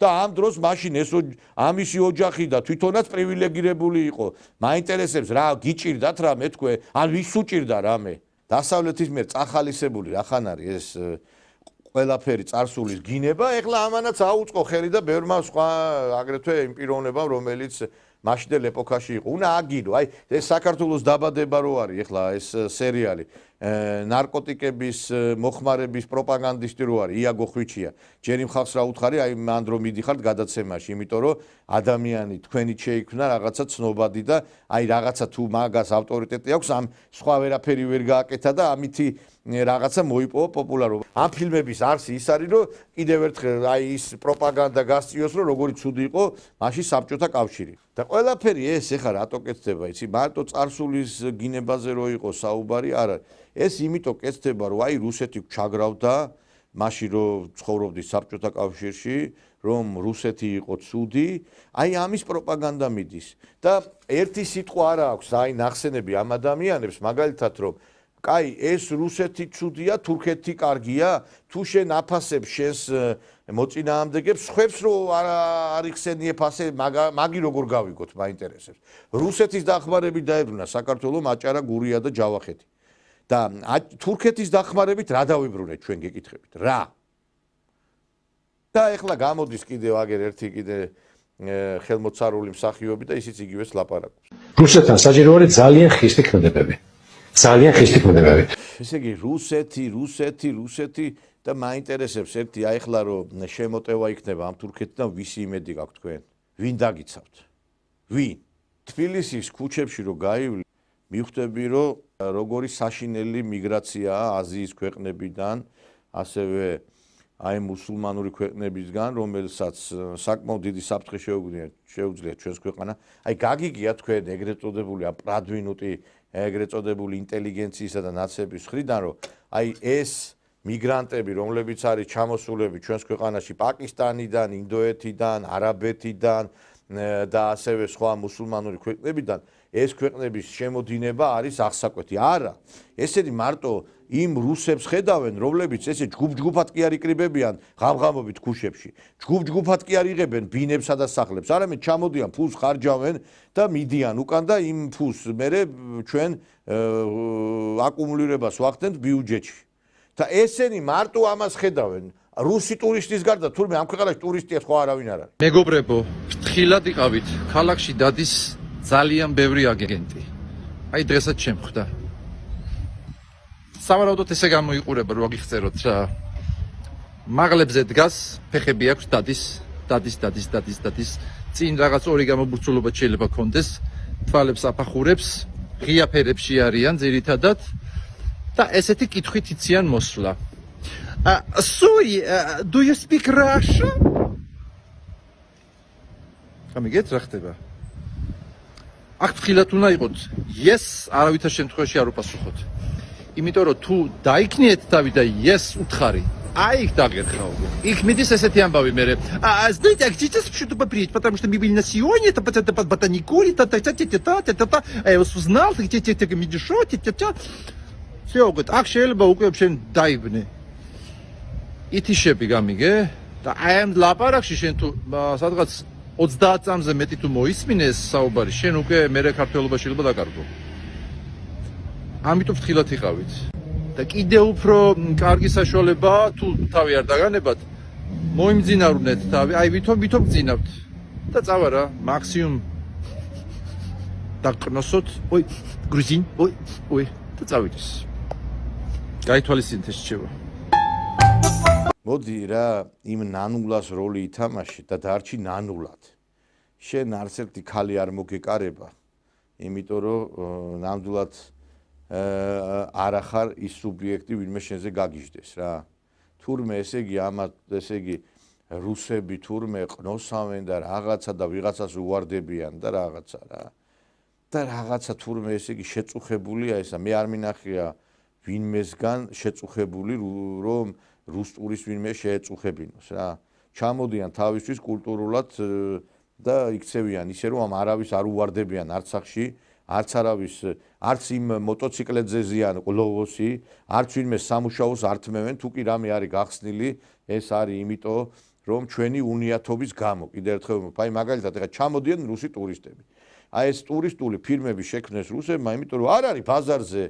და ამ დროს მაშინ ეს ამისი ოჯახი და თვითონაც პრივილეგირებული იყო. მაინტერესებს რა გიჭირდათ რა მე თქვენ, ან ვის უჭირდა რამე. დასავლეთის მიერ წახალისებული რახან არის ეს ყველაფერი წარსულის გინება, ეხლა ამანაც აუწყო ხელი და ბევრმა სხვა აგრეთვე იმ პიროვნებამ, რომელიც მაშინდელ ეპოქაში იყო. უნდა აგირო, აი ეს საქართველოს დაბადება რო არის ეხლა ეს სერიალი ნარკოტიკების მოხმარების პროპაგანდისტი რო არის იაგო ხვიჩია. ჯერ იმ ხალხს რა უთხარი, აი მან რომ მიდიხართ გადაცემაში, იმიტომ რომ ადამიანი თქვენით შეიქმნა რაღაცა ცნობადი და აი რაღაცა თუ მაგას ავტორიტეტი აქვს, ამ სხვა ვერაფერი ვერ გააკეთა და ამითი რაღაცა მოიპოვა პოპულარობა. ამ ფილმების არსი ის არის, რომ კიდევ ერთხელ აი ის პროპაგანდა გასწიოს, რომ როგორი ცუდი იყო მაშინ საბჭოთა კავშირი. და ყველაფერი ეს ეხლა რატო კეთდება, იცი, მარტო წარსულის გინებაზე რო იყო საუბარი, არ არის. ეს იმიტომ კეთდება, რომ აი რუსეთი ჩაგრავდა, მაშინ რომ ცხოვრობდი საბჭოთა კავშირში, რომ რუსეთი იყო ცუდი, აი ამის პროპაგანდა მიდის. და ერთი სიტყვა არ აქვს, აი ნახსენები ამ ადამიანებს, მაგალითად რომ კაი, ეს რუსეთი ცუდია, თურქეთი კარგია, თუ შენ აფასებ შენს მოწინააღმდეგებს, ხვებს რომ არ იხსენიებ ასე, მაგი როგორ გავიგოთ, მაინტერესებს. რუსეთის დახმარებით დაებრუნა საქართველოს აჭარა, გურია და ჯავახეთი. და თურქეთის დახმარებით რა დავიბრუნეთ ჩვენ გეკითხებით? რა? და ეხლა გამოდის კიდევ აგერ ერთი კიდე ხელმოცარული მსახიობი და ისიც იგივეს ლაპარაკობს. რუსეთთან საჭირო არის ძალიან ხისტი ქმედებები. ძალიან ხისტი ქმედებები. ესე იგი რუსეთი და მაინტერესებს ერთი აი ახლა რომ შემოტევა იქნება ამ თურქეთთან ვისი იმედი გაქვთ თქვენ? ვინ დაგიცავთ? ვინ? თბილისის ქუჩებში რო გაივლი, მიხვდები რომ როგორი საშინელი მიგრაციაა აზიის ქვეყნებიდან, ასევე აი მუსულმანური ქვეყნებისგან, რომელსაც საკმაოდ დიდი საფრთხე შეუძლია ჩვენს ქვეყანა. აი გაგიგია თქვენ ეგრეთ წოდებული პრადვინუტი, ეგრეთ წოდებული ინტელიგენციისა და ნაცების მხრიდან, რომ აი ეს მიგრანტები, რომლებიც არის ჩამოსულები ჩვენს ქვეყანაში პაკისტანიდან, ინდოეთიდან, არაბეთიდან და ასევე სხვა მუსულმანური ქვეყნებიდან, ეს ქვეყნების შემოდინება არის აღსაკვეთი. არა, ესენი მარტო იმ რუსებს ხედავენ, რომლებიც ესე ჯგუფ-ჯგუფად კი არ იკრიბებიან ღამღამობით ქუჩებში. ჯგუფ-ჯგუფად კი არ იღებენ ბინებსა და სახლებს. არამედ ჩამოდიან, ფულს ხარჯავენ და მიდიან უკან და იმ ფულს მერე ჩვენ აკუმულირებას ვახდენთ ბიუჯეტში. და ესენი მარტო ამას ხედავენ. რუსი ტურისტის გარდა თურმე ამ ქვეყანაში ტურისტია სხვა არავინ არ არის. მეგობრებო, ფრთხილად იყავით. ქალაქში დადის ძალიან ბევრი აგენტი. აი დღესაც შემხვდა. სავარაუდოდ ესე გამოიყურება, რომ აგიხსენოთ რა. მაღლებზე დგას, ფეხები აქვს, დადის. წინ რაღაც ორი გამობურცულობა შეიძლება კონდეს, თვალებს აფახურებს, ღია ფერებში არიან ძირითადად და ესეთი კითხვით იციან მოსვლა. Sorry, do you speak Russian? გამიგეთ რა ხდება? აქ ფრთხილად უნდა იყოთ. Yes, არავითარ შემთხვევაში არ უპასუხოთ. იმიტომ რომ თუ დაიქნიეთ თავი და yes უთხარი, აი იქ დაგერხავ. იქ მიდის ესეთი ამბავი მერე. Знаете, сейчас что-то поприть, потому что мы были на сегодня, это ботаникури, я вас узнал, медишо, все, говорит, აქ შეიძლება უკვე შენ დაიბნე. ითიშები გამიგე? და აი ამ ლაპარაკში შენ თუ სადღაც 30 წამზე მეტი თუ მოისმინე ეს საუბარი, შენ უკვე მერე ქართველობა შეიძლება დაკარგო. ამიტომ ფრთხილად იყავით. და კიდე უფრო კარგი საშუალებაა თუ თავი არ დაგანებათ, მოიმძინავრუნეთ თავი, აი ვითომ გძინავთ. და წავა რა, მაქსიმუმ დაკნოსოთ, ой, грузин, ой, და წავით. გაითვალისწინეთ ეს რჩევა. მოდი რა, იმ ნანულას როლი ითამაში და დარჩი ნანულად. შენ არც ერთი ქალი არ მოგეკარება, იმიტომ რომ ნამდვილად არ ახარ ის სუბიექტი, ვინმე შენზე გაგიჟდეს რა. თურმე ესე იგი ამათ, ესე იგი რუსები თურმე ყნოსავენ და რაღაცა და ვიღაცას უვარდებიან და რაღაცა რა. და რაღაცა თურმე ესე იგი შეწუხებულია ესა, მე არ მინახია ვინმესგან შეწუხებული, რომ რუსტურის ვინმე შეეწუხებინოს რა. ჩამოდიან თავისთვის კულტურულად და იქცევიან ისე რომ არავის არ უვარდებიან არცახში, არც არავის არც იმ მოტოციკლეთზე ზიან ყლოვოსი, არც ვინმე სამუშაოს არ თმევენ, თუ კი რამე არის გახსნილი, ეს არის იმიტომ რომ ჩვენი უნიათობის გამო. კიდევ ერთხელ აი მაგალითად ეხლა ჩამოდიან რუსი ტურისტები. აი ეს ტურისტული ფირმები შექმნეს რუსებმა, იმიტომ რომ არ არის ბაზარზე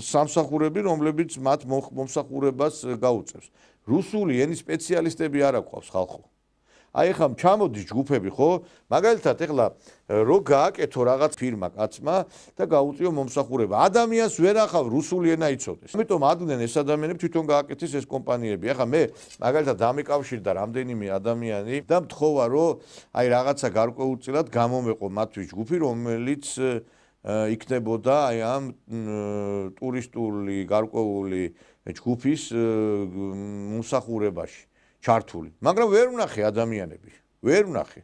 სამსახურები, რომლებიც მათ მომსახურებას გაუწევს. რუსული ენის სპეციალისტები არ აქვს ხალხო. აი ხა ჩამოდის ჯგუფები ხო? მაგალითად ეხლა რო გააკეთო რაღაც ფირმა კაცმა და გაუწიო მომსახურება. ადამიანს ვერ ახავ რუსული ენა იცოდეს. ამიტომ ადნენ ეს ადამიანები თვითონ გააკეთეს ეს კომპანიები. ახლა მე მაგალითად დამიკავშირდა რამდენიმე ადამიანი და მთხოვა რომ აი რაღაცა გარკვეულწილად გამომეყო მათთვის ჯგუფი, რომელიც იქნებოდა აი ამ ტურისტული გარკვეული ჯგუფის მომსახურებაში ჩართული. მაგრამ ვერ ვნახე ადამიანები, ვერ ვნახე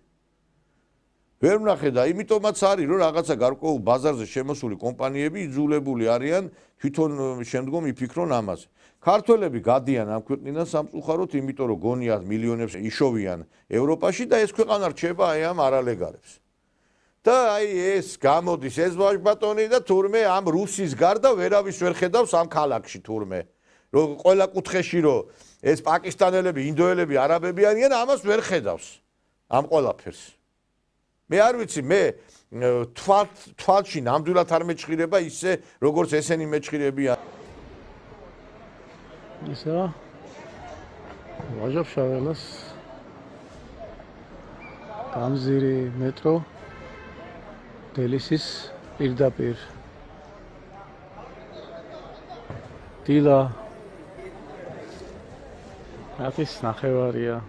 და იმიტომაც არის რომ რაღაცა გარკვეულ ბაზარზე შემოსული კომპანიები იძულებული არიან თვითონ შემდგომ იფიქრონ ამაზე. ქართველები გადიან ამ ქვეყნიდან სამწუხაროდ, იმიტომ რომ გონიათ მილიონებს იშოვიან ევროპაში და ეს ქვეყანა რჩება აი ამ არალეგალებს. და აი ეს გამოდის ეს ვაჟბატონი და თურმე ამ რუსის გარდა ვერავის ვერ ხედავს ამ ქალაქში თურმე. რომ ყველა კუთხეში რომ ეს პაკისტანელები, ინდოელები, არაბები არიან, ამას ვერ ხედავს ამ ყველაფერს. მე არ ვიცი, მე თვალში ნამდვილად არ მეჭხირება ისე, როგორც ესენი მეჭხირებიან. ისა ვაჟობ შაველას გამზირი მეტრო დელისის პირდაპირ დილა ათის ნახევარია.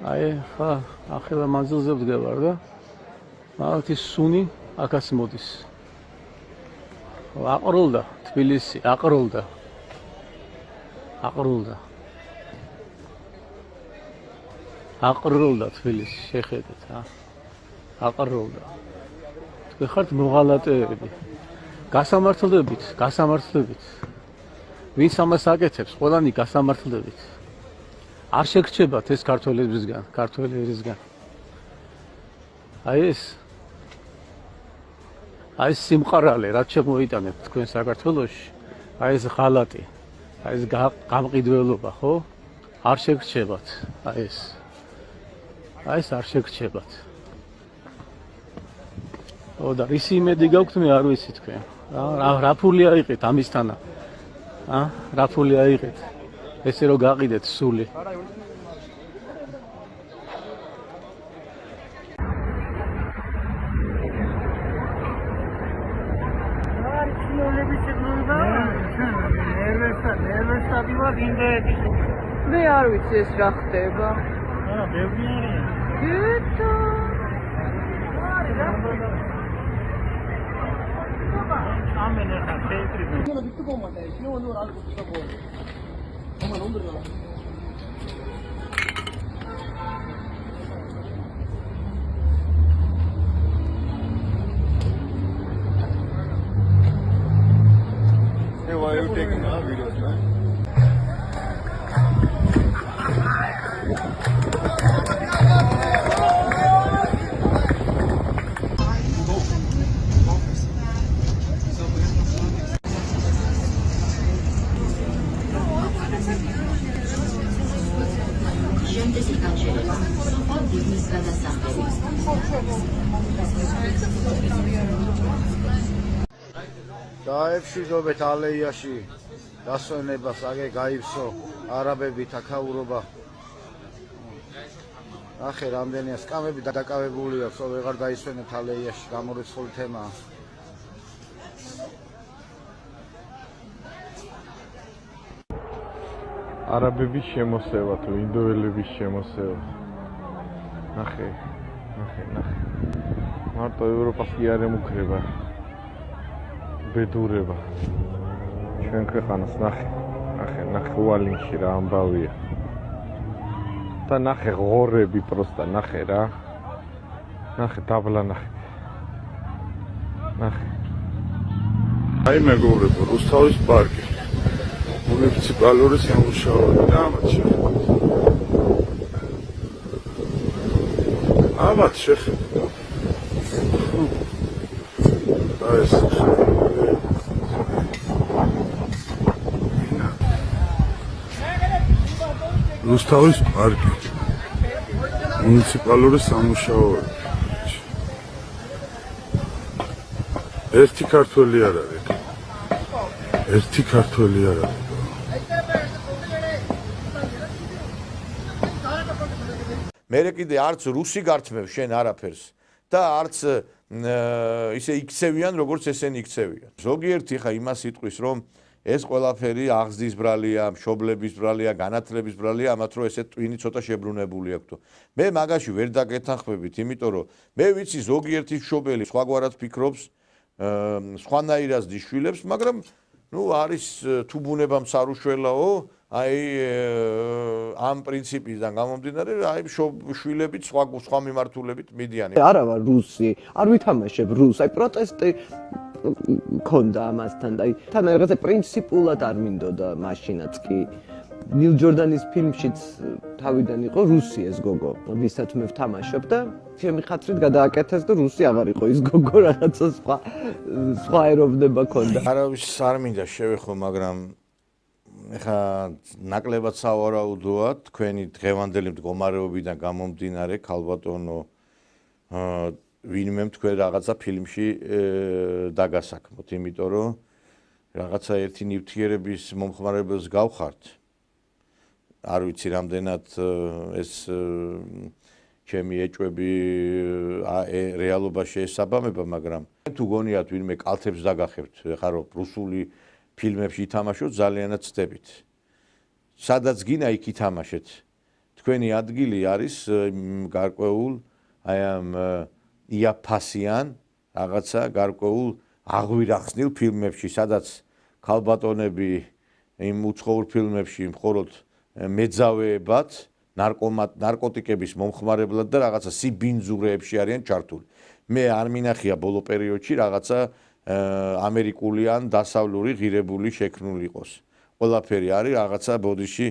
აი ხა ახლა მანძილზე ვდგევარ და მაგათი სუნი აქაც მოდის. აყროლდა თბილისი, აყროლდა თბილისი, შეხედეთ რა. აყროლდა. თქვენ ხართ მოღალატეები. გასამართლებით. ვინც ამას აკეთებს, ყველანი გასამართლებით. არ შეგრჩებათ ეს ქართველებისგან. აი ეს სიმყარალე, რაც შემოიტანეთ თქვენ საქართველოში, აი ეს ღალატი, აი ეს გამყიდველობა, ხო? არ შეგრჩებათ, აი ეს არ შეგრჩებათ. და ისი იმედი გაქვთ, მე არ ვიცი თქვენ. რა ფული აიღეთ ამისთანა? რა ფული აიღეთ? ესე რომ გაყიდეთ სული. მე არ ვიცი ეს რა ხდება. ბევრი არის. გეტო. ამენა ხეთრი. ნუ ვიტო კომანდა, ნუ რალგო თქო. Come on, hombre. Hey, why are you taking our videos, man? დაეფშიდობეთ ალეიაში დასვენებას, აგე გაივსო არაბები თაქაურობა. ახე რამდენია სკამები დაკავებული აქვს, ვეღარ დაისვენებთ ალეიაში, გამორიცხული თემაა. არაბების შემოსევა თუ ინდოელების შემოსევა. ნახე. მარტო ევროპას კი არ ემუქრება. ბედურება. ჩვენ ქვეყანას ნახე უალინში რა ამბავია. და ნახე ღორები პროსტა, ნახე რა. ნახე დაბლა ნახე. აი მეგობრებო, რუსთავის პარკი. მუნიციპალური სამუშაოები და ამათ შეხედა. აი ეს რუსთავის პარკი. მუნიციპალური სამუშაოები. ერთი ქართველი არ არის. ერთი ქართველი არ არის. მე კიდე არც რუსი გართმევ შენ არაფერს და არც ისე იქცევიან როგორც ესენი იქცევიან. ზოგიერთი ხა იმას იტყვის რომ ეს ყველაფერი აღზრდის ბრალია, მშობლების ბრალია, განათლების ბრალია, ამათ რომ ესე ტვინი ცოტა შებრუნებული აქვთ. მე მაგაში ვერ დაგეთანხმებით, იმიტომ რომ მე ვიცი ზოგიერთი მშობელი სხვაგვარად ფიქრობს, სხვანაირად ზშვილებს, მაგრამ ნუ არის თუ ბუნებამ სარუშველაო, აი ამ პრინციპიდან გამომდინარე, აი შვილებით სხვა მიმართულებით მიდიან. არა ვარ რუსი, არ ვითამაშებ რუსს, აი პროტესტი მქონდა ამასთან, აი თან რაღაცა პრინციპულად არ მინდოდა მაშინაც კი. ნილ ჯორდანის ფილმშიც თავიდან იყო რუსი ეს გოგო, ვისაც მე ვთამაშობ და ჩემი ხათრით გადააკეთეს და რუსი აღარ იყო ის გოგო, რაღაცა სხვა ეროვნება ქონდა. არავის არ მინდა შევეხო, მაგრამ ეხა ნაკლებად სავარაუდოა თქვენი დღევანდელი მდგომარეობიდან გამომდინარე ქალბატონო ვინმე თქვენ რაღაცა ფილმში დაგასაქმოთ, იმიტომ რომ რაღაცა ერთი ნივთიერების მომხმარებელს გავხართ. არ ვიცი რამდენად ეს ჩემი ეჭვები რეალობაში ესაბამება, მაგრამ თუ გონიათ ვინმე კალთებს დაგახევთ, ეხლა რომ რუსული ფილმებში ითამაშოთ, ძალიანაც ცდებით. სადაც გინა იქ ითამაშეთ. თქვენი ადგილი არის გარკვეულ აი ამ იაფასიან რაღაცა გარკვეულ აღვირახსნილ ფილმებში, სადაც ქალბატონები იმ უცხოურ ფილმებში მხოლოდ მეძავეებად, ნარკოტიკების მომხმარებლად და რაღაცა სიბინძურეებში არიან ჩართული. მე არ მინახია ბოლო პერიოდში რაღაცა ამერიკული ან დასავლური ღირებული შექმნული იყოს. ყველაფერი არის რაღაცა ბოდიში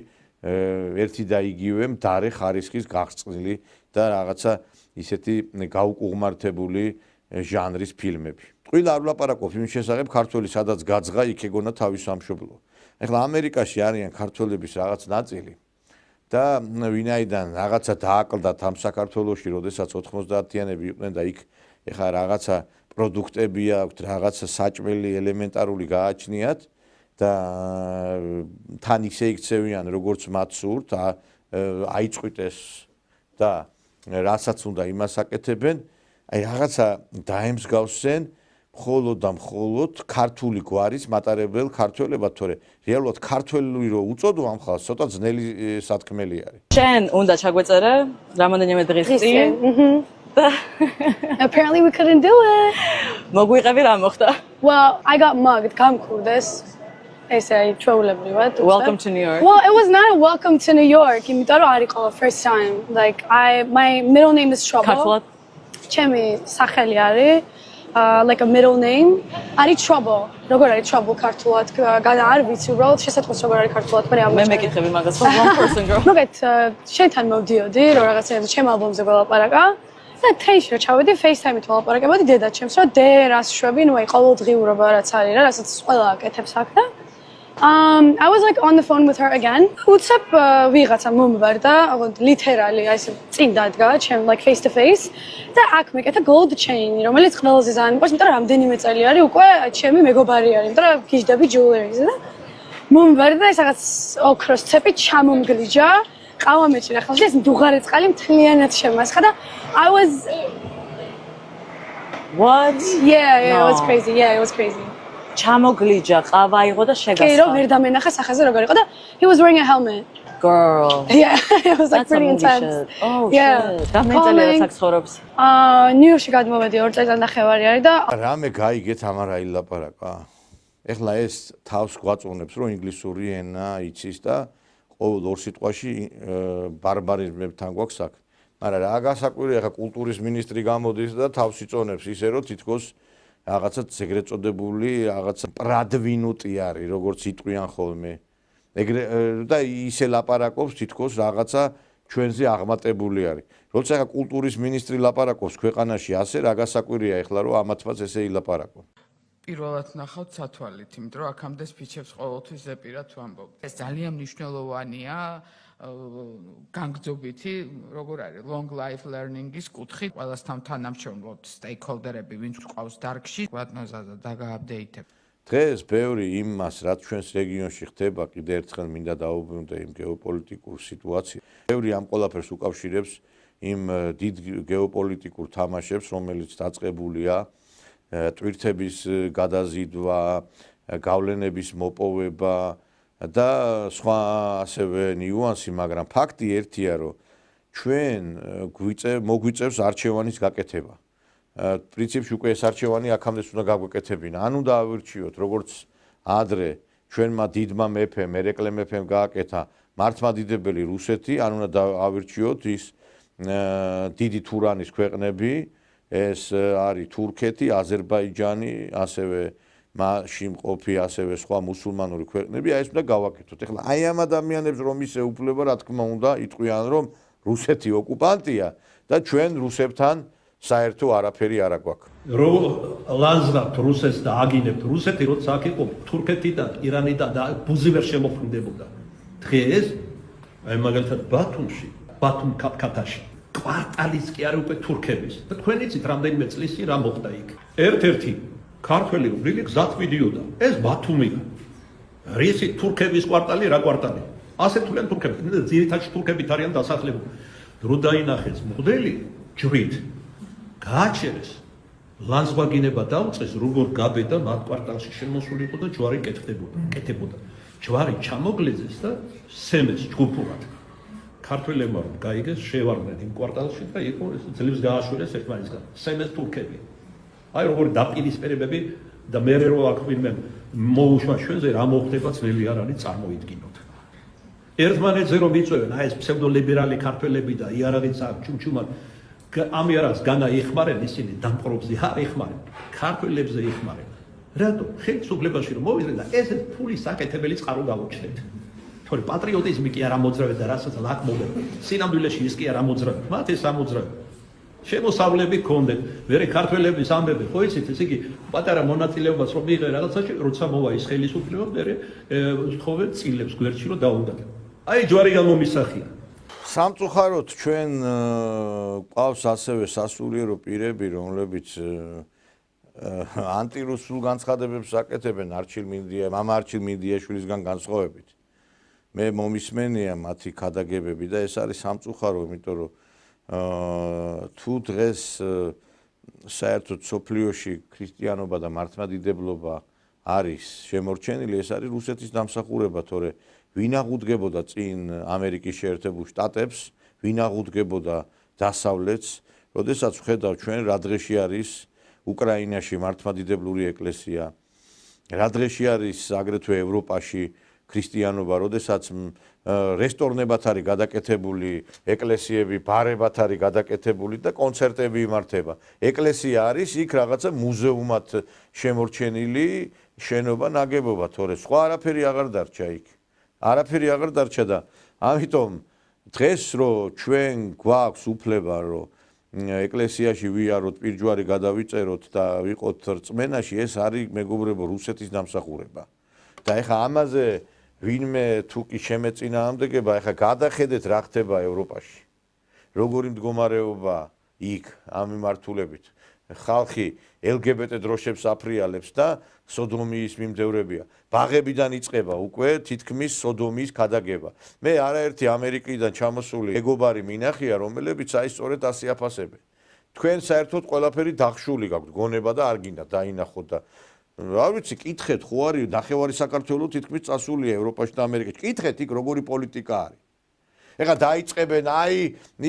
ერთი და იგივე მდარე ხარისხის გაღწილი და რაღაცა ისეთი გაუკუღმართებული ჟანრის ფილმები. ტყუილა არ ვლაპარაკობ იმ შესახებ, ქართველი სადაც გაძღა, იქ ეგონა თავის სამშობლო. ეხლა ამერიკაში არიან ქართველების რაღაც ნაწილი და ვინაიდან რაღაცა დააკლდათ ამ საქართველოში, როდესაც 90-იანები იყვნენ და იქ ეხლა რაღაცა პროდუქტები აქვთ, რაღაცა საჭმელი ელემენტარული გააჩნიათ და თან ისე იქცევიან, როგორც მათ სურთ, აიწყვიტეს და რასაც უნდა იმას აკეთებენ, აი რაღაცა დაემსგავსენ მხოლოდ და მხოლოდ ქართული გვარის მატარებელ ქართველებად, თორე რეალურად ქართველი რო უწოდო ამ ხალხს, ცოტა ძნელი სათქმელი არის. შენ უნდა ჩაგვეწერე რამოდენიმე დღის წინ. Apparently we couldn't do it. მოგვიყევი რა მოხდა? Well, I got mugged. გამქურდეს. ესე ჩვეულებრივად. Welcome to New York. Well, it was not a welcome to New York. იმიტომ რომ არ იყო first time. Like my middle name is Trouble. ქართულად? ჩემი სახელი არის like a middle name. არის Trouble. როგორ არის Trouble ქართულად? არ ვიცი უბრალოდ შესაძლოა როგორ არის ქართულად, მაგრამ მე მეკითხები მაგას, for one person girl. მოგეთ შენთან მოვდიოდი, რომ რაღაცეებზე ჩემ ალბომზე ველაპარაკა. და ტრეინში რა ჩავედი, FaceTime-ით ველაპარაკებოდი დედაჩემს, რომ დერას შვები, ნუ აი ყოველდღიურობა რაც არის რა, რასაც ყველა აკეთებს აქ და I was like on the phone with her again. უცებ ვიღაცა მომბარდა, literally აი ესე წინ დადგა, ჩემ like face to face და აქ მეკეთა gold chain-ი, რომელიც ყველაზე ძალიან მიყვარს, იმიტომ რომ რამდენიმე წელი არის უკვე ჩემი მეგობარი არის, იმიტომ რომ გიждები jewelry-ზე და მომბარდა ეს რაღაც ოქროს ცეპი ჩამომგლიჯა. ყავა მეჭირა ხალხი ეს მდუღარე წყალი მთლიანად შემასხა და I was What? Yeah, it was crazy. Yeah, it was crazy. ჩამოგლიჯა, ყავა იყო და შეგასხა. კი, რომ ვერ დამენახა სახეზე როგორ იყო და he was wearing a helmet. Girl. Yeah, it was like pretty intense. Oh, shit. დამეწელია რა ცხოვრობს. ნიუ-იორკში გადმოვედი 2 წელიწად ნახევარი არის და რამე გაიგეთ ამარ აილაპარაკა. ეხლა ეს თავს გვაწონებს, რომ ინგლისური ენა იცის და ყოველ ორ სიტყვაში ბარბარიზმებთან გვაქვს აქ. მაგრამ რა გასაკვირია, ხა კულტურის მინისტრი გამოდის და თავს იწონებს ისე, რომ თითქოს რაღაცა ეგრეთ წოდებული რაღაცა პრადვინუტი არის, როგორც იტყვიან ხოლმე. ეგრე და ისე ლაპარაკობს თითქოს რაღაცა ჩვენზე აღმატებული არის. როცა ახლა კულტურის მინისტრი ლაპარაკობს ქვეყანაში ასე, რა გასაკვირია ეხლა რომ ამათვაც ესე ილაპარაკონ. პირველად ნახავთ სათვალით, იმიტომ რომ აქამდე სპიჩებს ყოველთვის ზეპირად ვამბობ. ეს ძალიან მნიშვნელოვანია განგრძობითი, როგორ არის, long life learning-ის კუთხით, ყველასთან თანამშრომლობთ stakeholder-ები, ვინც ყავს დარგში, კვატნოზა და დაგააპდეიტებ. დღეს ბევრი იმას, რაც ჩვენს რეგიონში ხდება, კიდე ერთხელ მინდა დაუბრუნდე იმ გეოპოლიტიკურ სიტუაციას. ბევრი ამ ყველაფერს უკავშირებს იმ დიდ გეოპოლიტიკურ თამაშებს, რომელიც დაწყებულია ტვირთების გადაზიდვა, გავლენების მოპოვება და სხვა ასევე ნიუანსი, მაგრამ ფაქტი ერთია, რომ ჩვენ მოგვიწევს არჩევანის გაკეთება. პრინციპში უკვე ეს არჩევანი აქამდეც უნდა გაგვეკეთებინა. ან უნდა ავირჩიოთ, როგორც ადრე ჩვენმა დიდმა მეფემ, ერეკლე მეფემ გააკეთა მართლმადიდებელი რუსეთი, ან უნდა ავირჩიოთ ის დიდი თურანის ქვეყნები, ეს არის თურქეთი, აზერბაიჯანი, ასევე მასში მყოფი ასევე სხვა მუსულმანური ქვეყნები, ეს უნდა გავაკეთოთ. ეხლა აი ამ ადამიანებს რომ ისე უფლება, რა თქმა უნდა, იტყვიან, რომ რუსეთი ოკუპანტია და ჩვენ რუსებთან საერთო არაფერი არ აქვს. რო ლაზრობთ რუსეთს და აგინებთ რუსეთი, როცა აქ იყო თურქეთიდან, ირანიდან და ბუზი ვერ შემოქმედებოდა. დღეს აი მაგალითად ბათუმში, ბათუმ კაპკატაში კვარტალის კი არის უკვე თურქების. და თქვენ იცით რამდენიმე წლისი რა მოხდა იქ. ერთ-ერთი ქართველი რუბლი გზად მიდიოდა. ეს ბათუმია. რისი თურქების კვარტალი, რა კვარტალი? ასე თვლიან თურქები. ძირითადად თურქებით არიან დასახლებული. დრო დაინახეს მოდელი ჯვრით. გააჩერეს. ლანძღვაგინება დაუწყეს, როგორ გაბედა მათ კვარტალში შემოსულიყო და ჯვარი კეთებოდა. ჯვარი ჩამოგლეძეს და სემეს ჯგუფურად. ქართველებმა რომ გაიგეს, შევარდნენ იმ კვარტალში და იყო ძლივს გააშორეს ერთმანეთისგან. სემეს თურქები. აი როგორი დაპირისპირებები და მე რო აქ ვინმე მოუშვა ჩვენზე რა მოხდება ძველი არ არის წარმოიდგინოთ. ერთმანეთზე რომ იწვევენ აი ეს ფსევდოლიბერალი ქართველები და იარაღიც აქ ჩუმჩუმად ამიერას განა იხმარენ ისინი დამპყრობზე არ იხმარენ ქართველებზე იხმარენ რატო ხელისუფლებაში რომ მოვიდნენ და ეს ფულის საკეთებელი წყარო გავუჩნდეთ თორე პატრიოტიზმი კი არ ამოძრავეთ და რასაც ლაკ მოგება სინამდვილეში ის კი არ ამოძრავეთ მათ ეს ამოძრავეთ შემოსავლები გქონდეთ ვერე ქართველების ამბები ხო იცით ეს იგი პატარა მონაწილეობას რომ მიიღე რაღაცაში როცა მოვა ის ხელისუფლება მერე თხოვე წილებს გვერდში რომ დაუნდათ აი ჯვარი გამომისახია სამწუხაროდ ჩვენ ყავს ასევე სასულიერო პირები, რომლებიც ანტირუსულ განცხადებებს აკეთებენ მამა არჩილ მინდიაშვილისგან განსხვავებით. მე მომისმენია მათი ქადაგებები და ეს არის სამწუხარო, იმიტომ რომ თუ დღეს საერთოდ სოფლიოში ქრისტიანობა და მართლმადიდებლობა არის შემორჩენილი, ეს არის რუსეთის დამსახურება, თორე ვინ აღუდგებოდა წინ ამერიკის შეერთებულ შტატებს, ვინ აღუდგებოდა დასავლეთს, როდესაც ვხედავ ჩვენ რა დღეში არის უკრაინაში მართლმადიდებლური ეკლესია, რა დღეში არის აგრეთვე ევროპაში ქრისტიანობა, როდესაც რესტორნებად არის გადაკეთებული ეკლესიები, ბარებად არის გადაკეთებული და კონცერტები იმართება. ეკლესია არის იქ რაღაცა მუზეუმად შემორჩენილი შენობა, ნაგებობა, თორე სხვა არაფერი აღარ დარჩა იქ. არაფერი აღარ დარჩა და ამიტომ დღეს რომ ჩვენ გვაქვს უფლება რომ ეკლესიაში ვიაროთ, პირჯვარი გადავიწეროთ და ვიყოთ რწმენაში, ეს არის მეგობრებო რუსეთის დამსახურება. და ეხა ამაზე ვინმე თუ კი შემეწინააღმდეგება, ეხა გადახედეთ რა ხდება ევროპაში. როგორი მდგომარეობა იქ ამ მიმართულებით. ხალხი LGBT დროშებს აფრიალებს და სოდომიის მიმდევრებია. ბაღებიდან იწყება უკვე თითქმის სოდომიის ქადაგება. მე არაერთი ამერიკიდან ჩამოსული მეგობარი მინახია, რომლებიც აი სწორედ ასე აფასებენ. თქვენ საერთოდ ყველაფერი დახშული გაქვთ, გონება და არ გინდა დაინახოთ და რა ვიცი, კითხეთ, ხო არის ნახევარი საქართველო თითქმის წასულია ევროპაში და ამერიკაში. კითხეთ იქ როგორი პოლიტიკა არის. ეხლა დაიწყებენ, აი,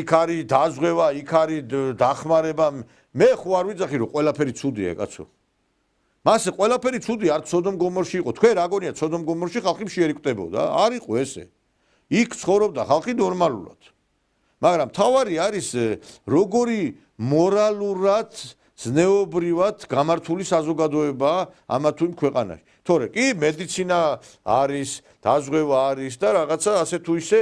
იქ არის დაზღვევა, იქ არის დახმარება. მე ხო არ ვიძახი რომ ყველაფერი ცუდია, კაცო. მასე ყველაფერი ცუდი არც სოდომ გომორში იყო. თქვენ რა გონიათ სოდომ გომორში ხალხი შეერკვდებოდა? არ იყო ესე. იქ ცხოვრობდა ხალხი ნორმალურად. მაგრამ თავარი არის როგორი მორალურად ზნეობრივად გამართული საზოგადოებაა ამა თუ იმ ქვეყანაში. თორე კი მედიცინა არის, დაზღვევა არის და რაღაცა ასე თუ ისე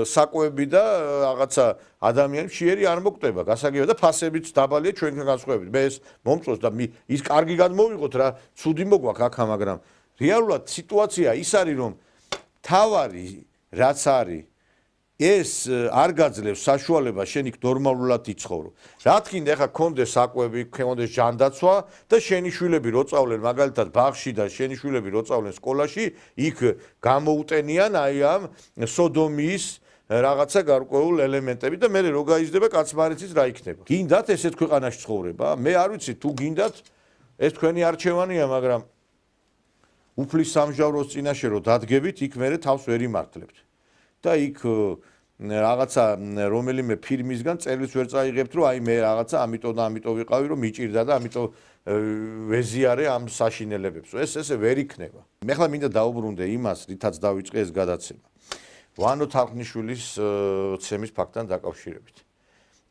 საკვები და რაღაცა ადამიანის შეერი არ მოკვდება, გასაგებია და ფასებიც დაბალია ჩვენთან განსხვავებით. მე ეს მომწონს და ის კარგი გადმოვიღოთ რა, ცუდი მოგვაქვს აქა, მაგრამ რეალურად სიტუაცია ის არის, რომ თავარი რაც არის ეს არ გაძლევს საშუალებას შენ იქ ნორმალურად იცხოვრო. რა თქინდა ეხა გქონდეს საკვები, გქონდეს ჯანდაცვა და შენი შვილები რო წავლენ მაგალითად ბაღში და შენი შვილები რო წავლენ სკოლაში, იქ გამოუტენიან აი ამ სოდომიის რაღაცა გარკვეულ ელემენტები და მე რო გაიზრდება კაცმარიცის რა იქნება. გინდათ ესეთ ქვეყანაში ცხოვრება? მე არ ვიცი თუ გინდათ ეს თქვენი არჩევანია, მაგრამ უფლის სამჟავროს წინაშე რო დადგებით, იქ მე თავს ვერ იმართლებთ. და იქ რაღაცა რომელიმე ფირმისგან წერილს ვერ წაიღებთ, რომ აი მე რაღაცა ამიტომ და ამიტომ ვიყავი, რომ მიჭირდა და ამიტომ ვეზიარე ამ საშინელებებს. ესე ვერ იქნება. მე ხლა მინდა დაუბრუნდე იმას, რითაც დავიწყე ეს გადაცემა. ვანო თარხნიშვილის ცემის ფაქტთან დაკავშირებით.